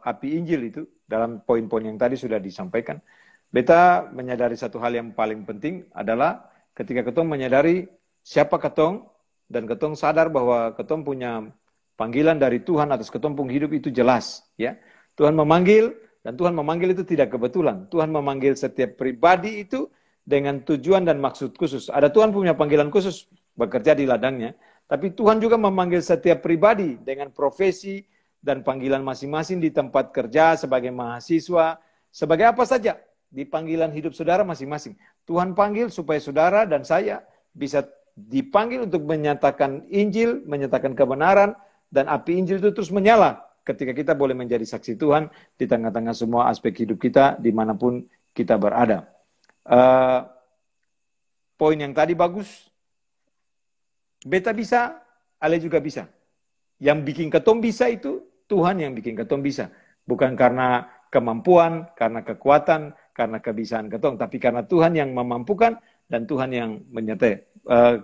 api Injil itu dalam poin-poin yang tadi sudah disampaikan. Beta menyadari satu hal yang paling penting adalah ketika ketong menyadari siapa ketong dan ketong sadar bahwa ketong punya panggilan dari Tuhan atas ketong pun hidup itu jelas, ya. Tuhan memanggil dan Tuhan memanggil itu tidak kebetulan. Tuhan memanggil setiap pribadi itu dengan tujuan dan maksud khusus. Ada Tuhan punya panggilan khusus bekerja di ladangnya, tapi Tuhan juga memanggil setiap pribadi dengan profesi dan panggilan masing-masing di tempat kerja, sebagai mahasiswa, sebagai apa saja di panggilan hidup saudara masing-masing. Tuhan panggil supaya saudara dan saya bisa dipanggil untuk menyatakan Injil, menyatakan kebenaran, dan api Injil itu terus menyala ketika kita boleh menjadi saksi Tuhan di tengah-tengah semua aspek hidup kita, dimanapun kita berada. Poin yang tadi bagus. Beta bisa, Ale juga bisa. Yang bikin ketong bisa itu Tuhan yang bikin ketong bisa. Bukan karena kemampuan, karena kekuatan, karena kebisaan ketong, tapi karena Tuhan yang memampukan dan Tuhan yang menyertai.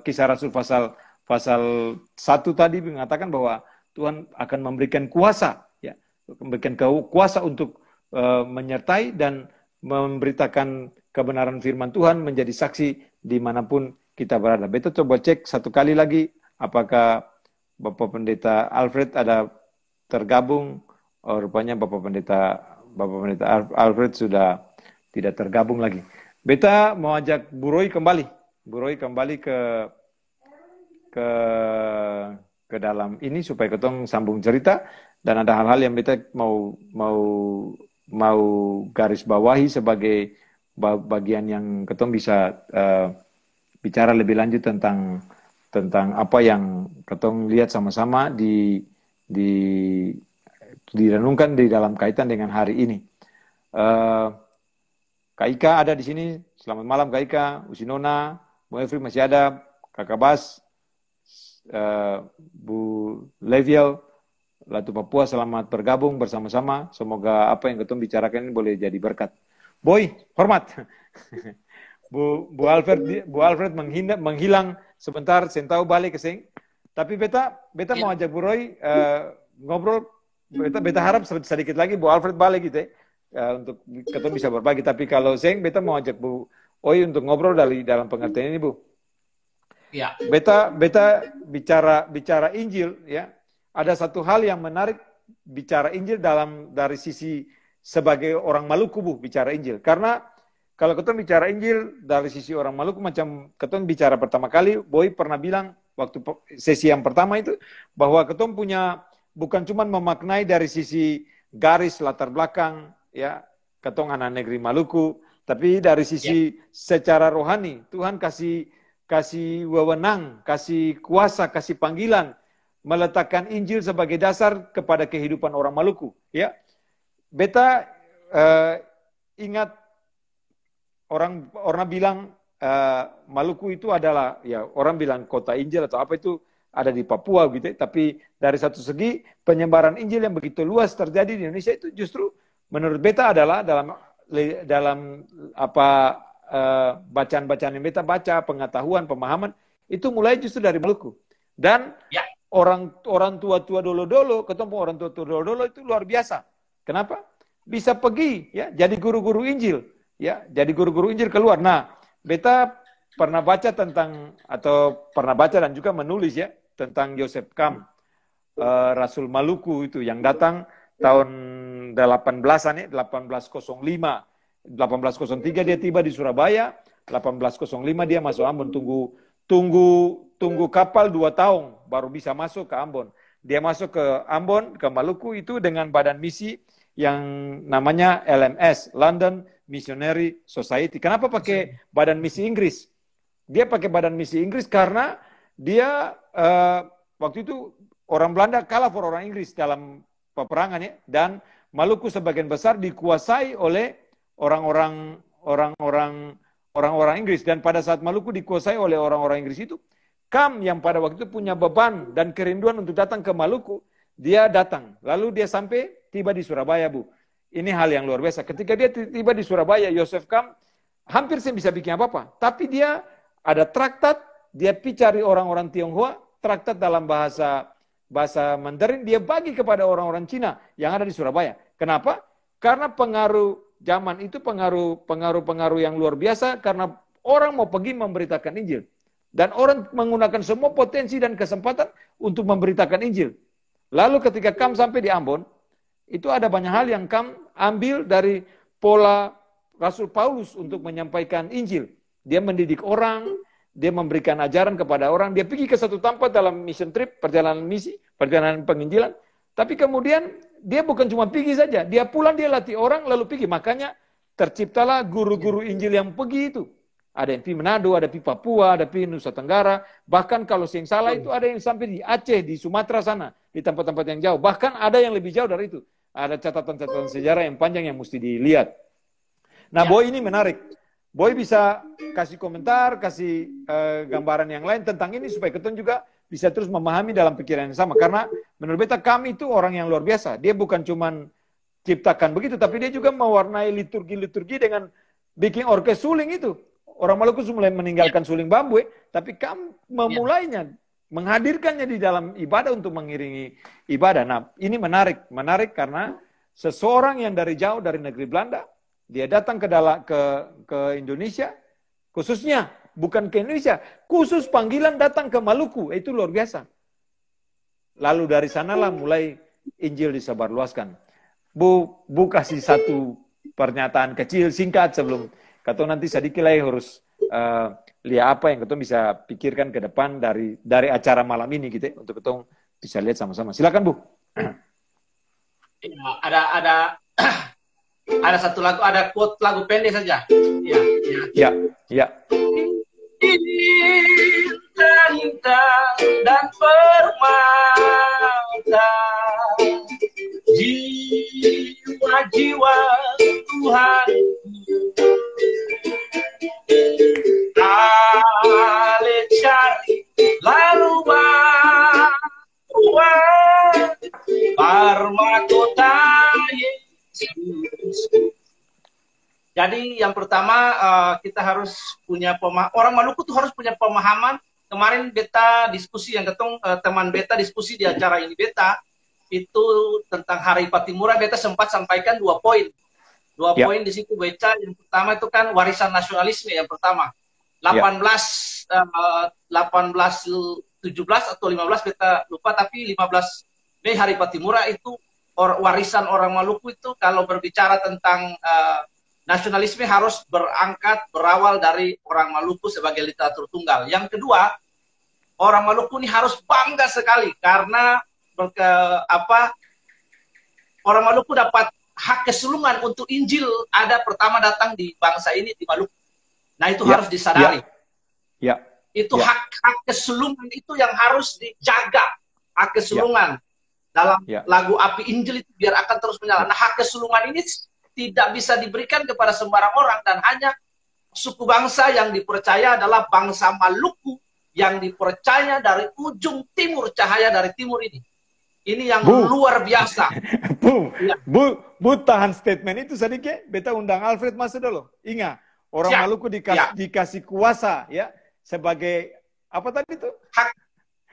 Kisah Rasul pasal 1 tadi mengatakan bahwa Tuhan akan memberikan kuasa, ya, memberikan kuasa untuk menyertai dan memberitakan kebenaran firman Tuhan, menjadi saksi dimanapun kita berada. Beta coba cek satu kali lagi apakah Bapak Pendeta Alfred ada tergabung. Oh, rupanya Bapak Pendeta Alfred sudah tidak tergabung lagi. Beta mau ajak Bu Roy kembali. Bu Roy kembali ke dalam ini supaya ketong sambung cerita, dan ada hal-hal yang beta mau garis bawahi sebagai bagian yang ketong bisa bicara lebih lanjut tentang apa yang ketong lihat sama-sama direnungkan di dalam kaitan dengan hari ini. Kak Ika ada di sini. Selamat malam Kak Ika, Usinona, Bu Efri masih ada, Kakak Bas, Bu Leviel, Latu Papua, selamat bergabung bersama-sama. Semoga apa yang ketong bicarakan ini boleh jadi berkat. Boy, hormat. Bu Alfred menghilang sebentar, saya tahu balik ke sini. Tapi beta mau ajak Bu Roy ngobrol. Beta harap sedikit lagi Bu Alfred balik gitu ya. Untuk ketemu bisa berbagi, tapi kalau Zeng, beta mau ajak Bu Oi untuk ngobrol dalam pengertian ini, Bu. Ya. Beta bicara Injil, ya. Ada satu hal yang menarik bicara Injil dari sisi sebagai orang Maluku, Bu, bicara Injil. Karena kalau ketemu bicara Injil dari sisi orang Maluku, macam ketemu bicara pertama kali, Boy pernah bilang waktu sesi yang pertama itu bahwa ketemu punya bukan cuma memaknai dari sisi garis latar belakang, ya, ketong anak negeri Maluku, tapi dari sisi secara rohani Tuhan kasih wewenang, kasih kuasa, kasih panggilan meletakkan Injil sebagai dasar kepada kehidupan orang Maluku, ya. Beta ingat orang bilang Maluku itu adalah, ya, orang bilang kota Injil atau apa itu ada di Papua gitu, tapi dari satu segi penyebaran Injil yang begitu luas terjadi di Indonesia itu justru menurut beta adalah dalam apa bacaan-bacaan yang beta baca, pengetahuan, pemahaman itu mulai justru dari Maluku. Dan orang tua-tua dolo-dolo, ketemu orang tua-tua dolo-dolo itu luar biasa. Kenapa? Bisa pergi, ya, jadi guru-guru Injil, ya, jadi guru-guru Injil keluar. Nah, beta pernah baca dan juga menulis, ya, tentang Joseph Kam, Rasul Maluku itu yang datang tahun 1803 dia tiba di Surabaya, 1805 dia masuk Ambon, tunggu kapal 2 tahun baru bisa masuk ke Ambon. Dia masuk ke Ambon, ke Maluku itu dengan badan misi yang namanya LMS, London Missionary Society. Kenapa pakai badan misi Inggris? Dia pakai badan misi Inggris karena dia waktu itu orang Belanda kalah for orang Inggris dalam peperangan ya, dan Maluku sebagian besar dikuasai oleh orang-orang Inggris, dan pada saat Maluku dikuasai oleh orang-orang Inggris itu, Kam yang pada waktu itu punya beban dan kerinduan untuk datang ke Maluku, dia datang. Lalu dia sampai tiba di Surabaya, Bu. Ini hal yang luar biasa. Ketika dia tiba di Surabaya, Yosef Kam hampir saya bisa bikin apa-apa. Tapi dia ada traktat, dia cari orang-orang Tionghoa, traktat dalam bahasa Mandarin, dia bagi kepada orang-orang Cina yang ada di Surabaya. Kenapa? Karena pengaruh zaman itu, pengaruh yang luar biasa, karena orang mau pergi memberitakan Injil. Dan orang menggunakan semua potensi dan kesempatan untuk memberitakan Injil. Lalu ketika Kam sampai di Ambon, itu ada banyak hal yang Kam ambil dari pola Rasul Paulus untuk menyampaikan Injil. Dia mendidik orang, dia memberikan ajaran kepada orang, dia pergi ke satu tempat dalam mission trip, perjalanan misi, perjalanan penginjilan. Tapi kemudian dia bukan cuma pergi saja, dia pulang, dia latih orang, lalu pergi. Makanya terciptalah guru-guru Injil yang pergi itu. Ada yang pergi Manado, ada pergi Papua, ada pergi Nusa Tenggara. Bahkan kalau yang salah itu ada yang sampai di Aceh, di Sumatera sana, di tempat-tempat yang jauh. Bahkan ada yang lebih jauh dari itu. Ada catatan-catatan sejarah yang panjang yang mesti dilihat. Nah, Boy ini menarik. Boy bisa kasih komentar, kasih gambaran yang lain tentang ini supaya kita juga bisa terus memahami dalam pikiran yang sama. Karena menurut beta kami itu orang yang luar biasa. Dia bukan cuma ciptakan begitu, tapi dia juga mewarnai liturgi-liturgi dengan bikin orkes suling itu. Orang Maluku mulai meninggalkan suling bambu, tapi kami memulainya, menghadirkannya di dalam ibadah untuk mengiringi ibadah. Nah, ini menarik karena seseorang yang dari jauh dari negeri Belanda, dia datang ke Indonesia, khususnya bukan ke Indonesia, khusus panggilan datang ke Maluku, itu luar biasa. Lalu dari sanalah mulai Injil disebarluaskan. Bu kasih satu pernyataan kecil singkat sebelum Kato nanti sedikit lagi harus lihat apa yang Kato bisa pikirkan ke depan dari acara malam ini gitu, untuk Kato bisa lihat sama-sama. Silakan Bu. Ada satu lagu, ada quote lagu pendek saja. Ya. Cinta dan permata, jiwa-jiwa Tuhan, ale cari lalu bawa permata Yesus. Jadi yang pertama kita harus punya orang Maluku tuh harus punya pemahaman. Kemarin beta diskusi yang ketong teman beta diskusi di acara ini beta itu tentang Hari Patimura, beta sempat sampaikan 2 poin. 2 poin di situ beta. Yang pertama itu kan warisan nasionalisme yang pertama. 17 atau 15 beta lupa, tapi 15 Mei Hari Patimura itu warisan orang Maluku itu kalau berbicara tentang nasionalisme harus berawal dari orang Maluku sebagai literatur tunggal. Yang kedua, orang Maluku ini harus bangga sekali karena orang Maluku dapat hak kesulungan untuk Injil ada pertama datang di bangsa ini di Maluku. Nah itu harus disadari. Itu hak kesulungan itu yang harus dijaga, hak kesulungan. Dalam lagu Api Injil itu biar akan terus menyala. Nah hak kesulungan ini tidak bisa diberikan kepada sembarang orang, dan hanya suku bangsa yang dipercaya adalah bangsa Maluku yang dipercaya dari ujung timur, cahaya dari timur ini. Ini yang luar biasa. Bu tahan statement itu sedikit. Beta undang Alfred masuk dulu. Ingat, orang Maluku dikasih kuasa ya sebagai apa tadi itu?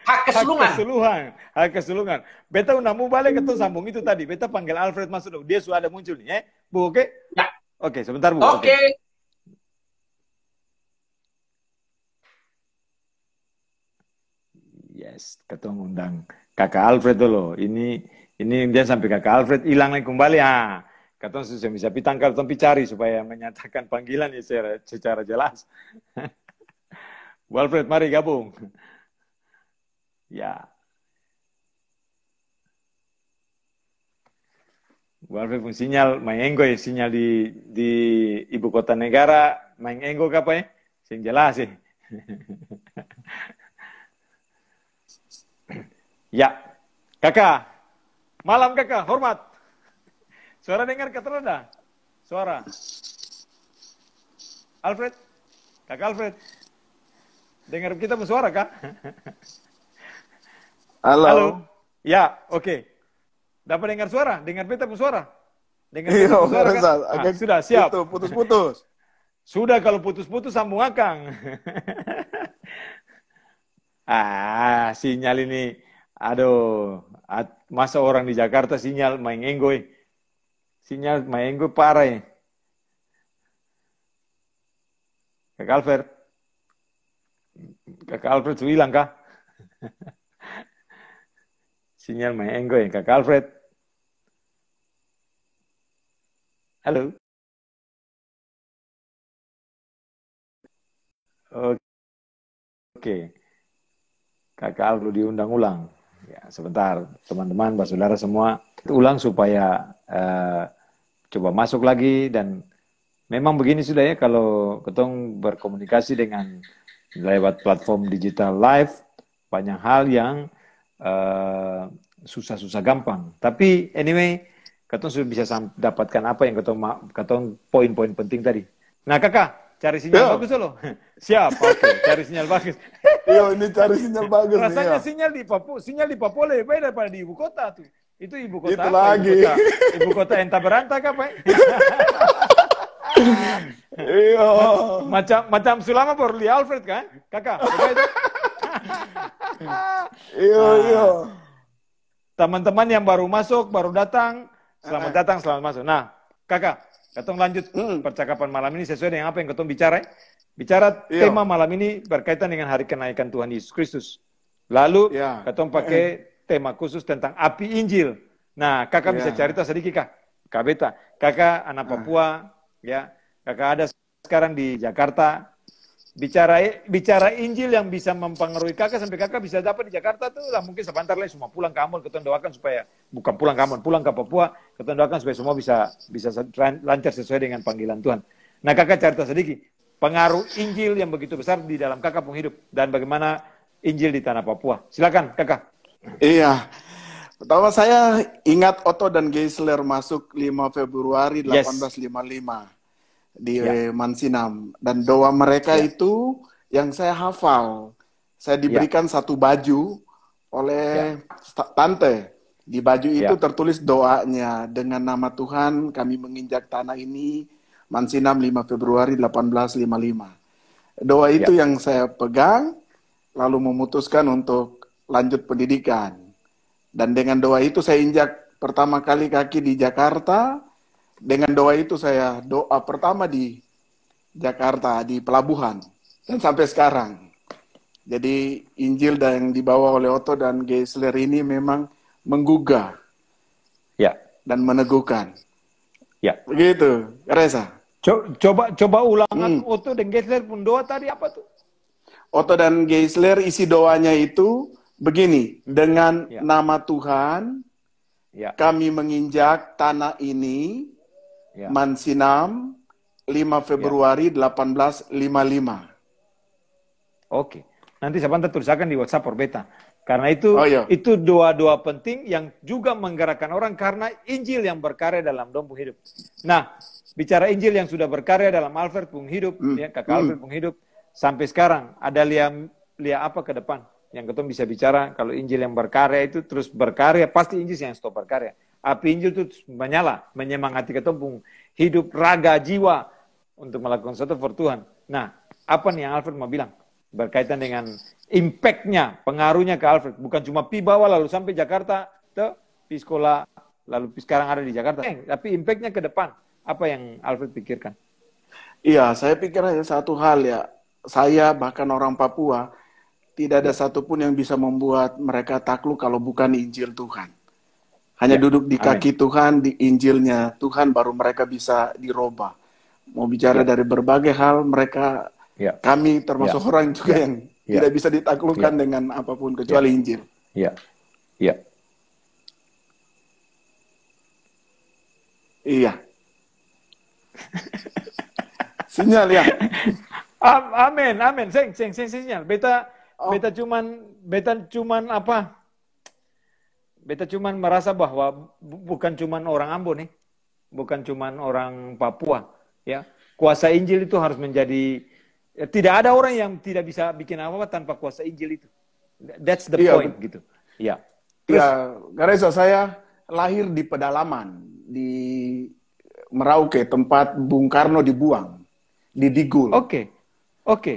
Hak kesulungan. Beta undangmu balik ke sambung itu tadi. Beta panggil Alfred masuk dulu. Dia sudah ada muncul nih, Bu, oke? Ya. Oke, sebentar, Bu. Oke. Yes, kita undang Kakak Alfred dulu. Ini dia sampai Kakak Alfred hilang lagi kembali. Kata susah bisa pitangkal, tapi cari supaya menyatakan panggilan ya secara jelas. Bu Alfred, mari gabung. Ya. Bu Alfred pun sinyal main enggo ya, sinyal di ibu kota negara main enggo apa ya? Sing jelas sih. Ya. Kakak, malam kakak, hormat. Suara dengar ke terendah? Suara. Alfred? Kakak Alfred? Dengar kita bersuara kak? Halo. Ya, oke. Dapat dengar suara? Dengar beta bersuara? Dengar Iya, beta bersuara kan? agak Sudah, siap. Itu, putus-putus. Sudah, kalau putus-putus sambung akang. Sinyal ini. Aduh, masa orang di Jakarta sinyal main enggoy. Sinyal main enggoy parah ya. Kakak Alfred. Kakak Alfred sudah hilang kah? Sinyal main enggoy, Kakak Alfred. Halo. Oke. Kakak Alfred diundang ulang. Ya, sebentar, teman-teman, saudara semua, ulang supaya coba masuk lagi. Dan memang begini sudah ya, kalau ketong berkomunikasi dengan lewat platform digital live, banyak hal yang susah-susah gampang. Tapi anyway, ketong sudah bisa dapatkan apa yang ketong poin-poin penting tadi. Nah kakak, cari sinyal bagus loh. Siap, oke, cari sinyal bagus. Iya, ini cari sinyal bagus. Rasanya nih, sinyal di Papua lebih baik daripada di ibu kota tuh. Itu ibu kota itu apa? lagi. Ibu kota entah berantah apa? Iya. Macam Sulama baru li Alfred kan, kakak? Iya. Teman-teman yang baru masuk, baru datang, selamat datang, selamat masuk. Nah, kakak, ketong lanjut percakapan malam ini sesuai dengan apa yang ketong bicara. Bicara tema malam ini berkaitan dengan hari kenaikan Tuhan Yesus Kristus. Lalu, ketong pakai tema khusus tentang api Injil. Nah, kakak bisa cerita sedikit kak? Kak Beta, kakak anak Papua, ya, kakak ada sekarang di Jakarta. Bicara Injil yang bisa mempengaruhi kakak sampai kakak bisa dapat di Jakarta tuh lah mungkin sebentar lagi semua pulang ke Ambon, ketong doakan supaya bukan pulang ke Ambon, pulang ke Papua, ketong doakan supaya semua bisa lancar sesuai dengan panggilan Tuhan. Nah, kakak cerita sedikit pengaruh Injil yang begitu besar di dalam kakak pun hidup dan bagaimana Injil di tanah Papua. Silakan kakak. Iya. Pertama saya ingat Otto dan Geisler masuk 5 Februari 1855 di Mansinam. Dan doa mereka itu yang saya hafal. Saya diberikan satu baju oleh tante. Di baju itu tertulis doanya, dengan nama Tuhan kami menginjak tanah ini, Mansinam 5 Februari 1855. Doa itu yang saya pegang, lalu memutuskan untuk lanjut pendidikan. Dan dengan doa itu saya injak pertama kali kaki di Jakarta. Dengan doa itu saya doa pertama di Jakarta, di pelabuhan. Dan sampai sekarang. Jadi Injil yang dibawa oleh Otto dan Geisler ini memang menggugah dan meneguhkan. Begitu, Reza. Coba ulangan Otto dan Geisler pun doa tadi apa tuh? Otto dan Geisler isi doanya itu begini, dengan nama Tuhan kami menginjak tanah ini, Mansinam 5 Februari 1855. Oke, nanti sebentar tulisakan di WhatsApp Beta. Karena itu doa-doa penting yang juga menggerakkan orang karena Injil yang berkarya dalam dompu hidup. Nah, bicara Injil yang sudah berkarya dalam Alfred pun hidup, kakak Alfred pun hidup, sampai sekarang ada lihat apa ke depan? Yang ketemu bisa bicara, kalau Injil yang berkarya itu terus berkarya, pasti Injil yang stop berkarya. Api Injil itu menyala, menyemangati ketemu hidup, raga, jiwa untuk melakukan sesuatu for Tuhan. Nah, apa nih yang Alfred mau bilang? Berkaitan dengan impact-nya, pengaruhnya ke Alfred. Bukan cuma pi bawa lalu sampai Jakarta, pi sekolah, lalu sekarang ada di Jakarta. Tapi impact-nya ke depan, apa yang Alfred pikirkan? Iya, saya pikir hanya satu hal ya. Saya bahkan orang Papua, tidak ada satupun yang bisa membuat mereka takluk kalau bukan Injil Tuhan. Hanya duduk di kaki Tuhan, di Injilnya Tuhan, baru mereka bisa dirubah. Mau bicara dari berbagai hal, mereka, kami termasuk orang juga yang tidak bisa ditaklukkan dengan apapun kecuali Injil. Iya. Sinyal ya. Amin. Sinyal. Beta cuman apa? beta cuman merasa bahwa bukan cuman orang Ambon nih, bukan cuman orang Papua, ya. Kuasa Injil itu harus menjadi, tidak ada orang yang tidak bisa bikin apa-apa tanpa kuasa Injil itu. That's the point, gitu. Ya. Terus, ya, Gareso, saya lahir di pedalaman, di Merauke, tempat Bung Karno dibuang, di Digul. Oke.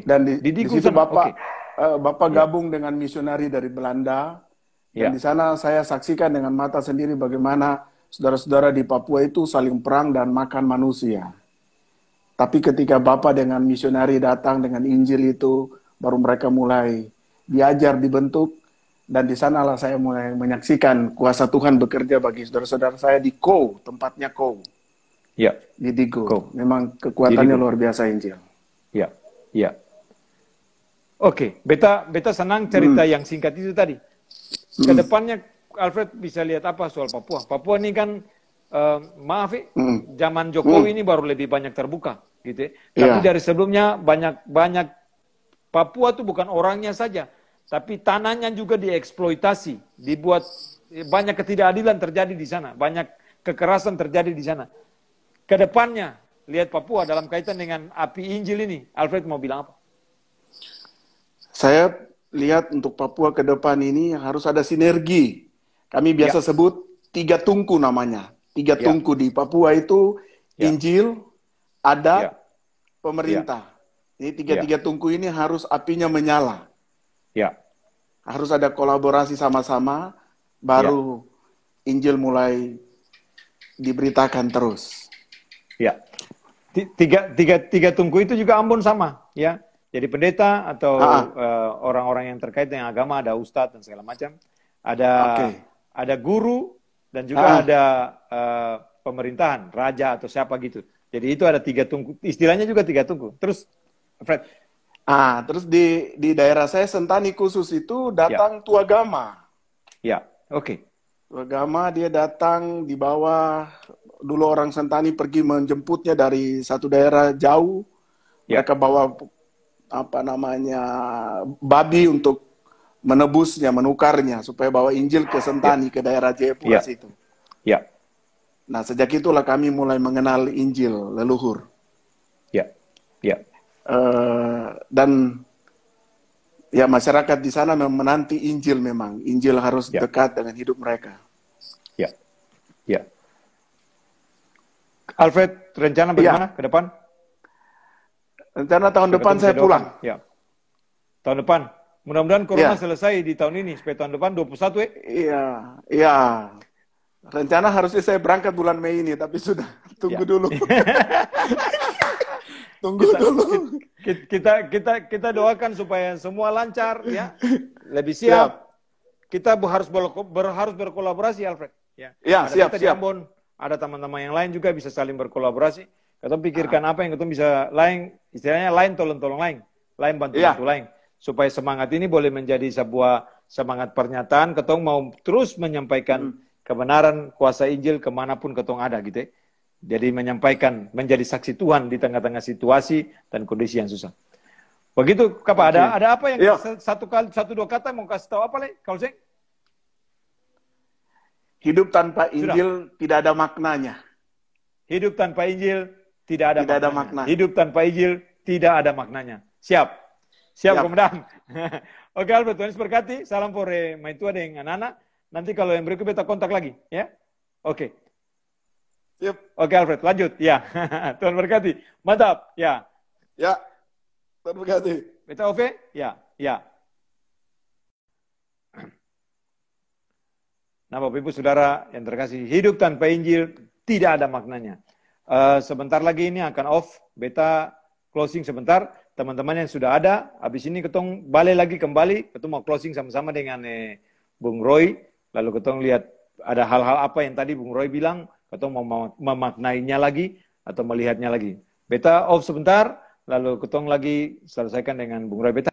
Dan di situ Bapak, Bapak Ya. gabung dengan misionari dari Belanda. Dan Ya. di sana saya saksikan dengan mata sendiri bagaimana saudara-saudara di Papua itu saling perang dan makan manusia. Tapi ketika Bapak dengan misionari datang dengan Injil itu, baru mereka mulai diajar, dibentuk, dan di sanalah saya mulai menyaksikan kuasa Tuhan bekerja bagi saudara-saudara saya di Kou, tempatnya Kou. Ya. Di Digo. Kou. Memang kekuatannya luar biasa Injil. Ya. Oke, beta senang cerita yang singkat itu tadi. Kedepannya Alfred bisa lihat apa soal Papua. Papua ini kan maaf zaman Jokowi ini baru lebih banyak terbuka, gitu. Tapi dari sebelumnya banyak Papua itu bukan orangnya saja, tapi tanahnya juga dieksploitasi, dibuat banyak ketidakadilan terjadi di sana, banyak kekerasan terjadi di sana. Kedepannya lihat Papua dalam kaitan dengan api Injil ini, Alfred mau bilang apa? Saya lihat untuk Papua ke depan ini harus ada sinergi. Kami biasa sebut 3 tungku namanya. 3 tungku di Papua itu Injil, adat, pemerintah. Ini 3 tungku ini harus apinya menyala. Harus ada kolaborasi sama-sama, baru Injil mulai diberitakan terus. Tiga tungku itu juga Ambon sama, ya. Jadi pendeta atau orang-orang yang terkait dengan agama, ada ustadz dan segala macam, ada guru dan juga ada pemerintahan, raja atau siapa gitu. Jadi itu ada 3 tungku, istilahnya juga 3 tungku. Terus, Fred? Terus di daerah saya Sentani khusus itu datang Tuagama. Tuagama dia datang di bawah, dulu orang Sentani pergi menjemputnya dari satu daerah jauh, mereka bawa babi untuk menebusnya, menukarnya supaya bawa Injil ke Sentani, ke daerah Jayapura situ. Nah, sejak itulah kami mulai mengenal Injil leluhur. Dan ya masyarakat di sana menanti Injil memang. Injil harus dekat dengan hidup mereka. Alfred, rencana bagaimana ke depan? Rencana tahun depan saya pulang. Tahun depan. Mudah-mudahan corona selesai di tahun ini, supaya tahun depan 21 Iya. Rencana harusnya saya berangkat bulan Mei ini, tapi sudah. Tunggu dulu. Dulu. Kita doakan supaya semua lancar, ya. Lebih siap. Kita harus berkolaborasi, Alfred. Siap. Di Ambon, ada teman-teman yang lain juga bisa saling berkolaborasi. Kita pikirkan apa yang kita bisa istilahnya lain tolong lain bantu lain, supaya semangat ini boleh menjadi sebuah semangat pernyataan. Ketong mau terus menyampaikan kebenaran kuasa Injil kemanapun ketong ada, gitu. Jadi menyampaikan, menjadi saksi Tuhan di tengah-tengah situasi dan kondisi yang susah. Begitu, Kapa. Ada apa yang satu dua kata mau kasih tahu apa, Le? Kalau saya hidup tanpa Injil tidak ada maknanya. Hidup tanpa Injil tidak ada maknanya. Hidup tanpa Injil tidak ada maknanya. Siap, Komandan. Oke, Alfred, Tuhan Yesus berkati. Salam for maitua dengan anak-anak. Nanti kalau yang berikut kita kontak lagi, ya. Oke. Siap. Oke, Alfred, lanjut. Ya, Tuhan berkati. Mantap. Ya. Tuhan berkati. Beta Ove? Ya. Nah, Bapak Ibu Saudara yang terkasih, hidup tanpa Injil tidak ada maknanya. Sebentar lagi ini akan off, beta closing sebentar. Teman-teman yang sudah ada, habis ini ketong balik kembali, ketong mau closing sama-sama dengan Bung Roy. Lalu ketong lihat ada hal-hal apa yang tadi Bung Roy bilang, ketong mau memaknainya lagi atau melihatnya lagi. Beta off sebentar, lalu ketong lagi selesaikan dengan Bung Roy. Beta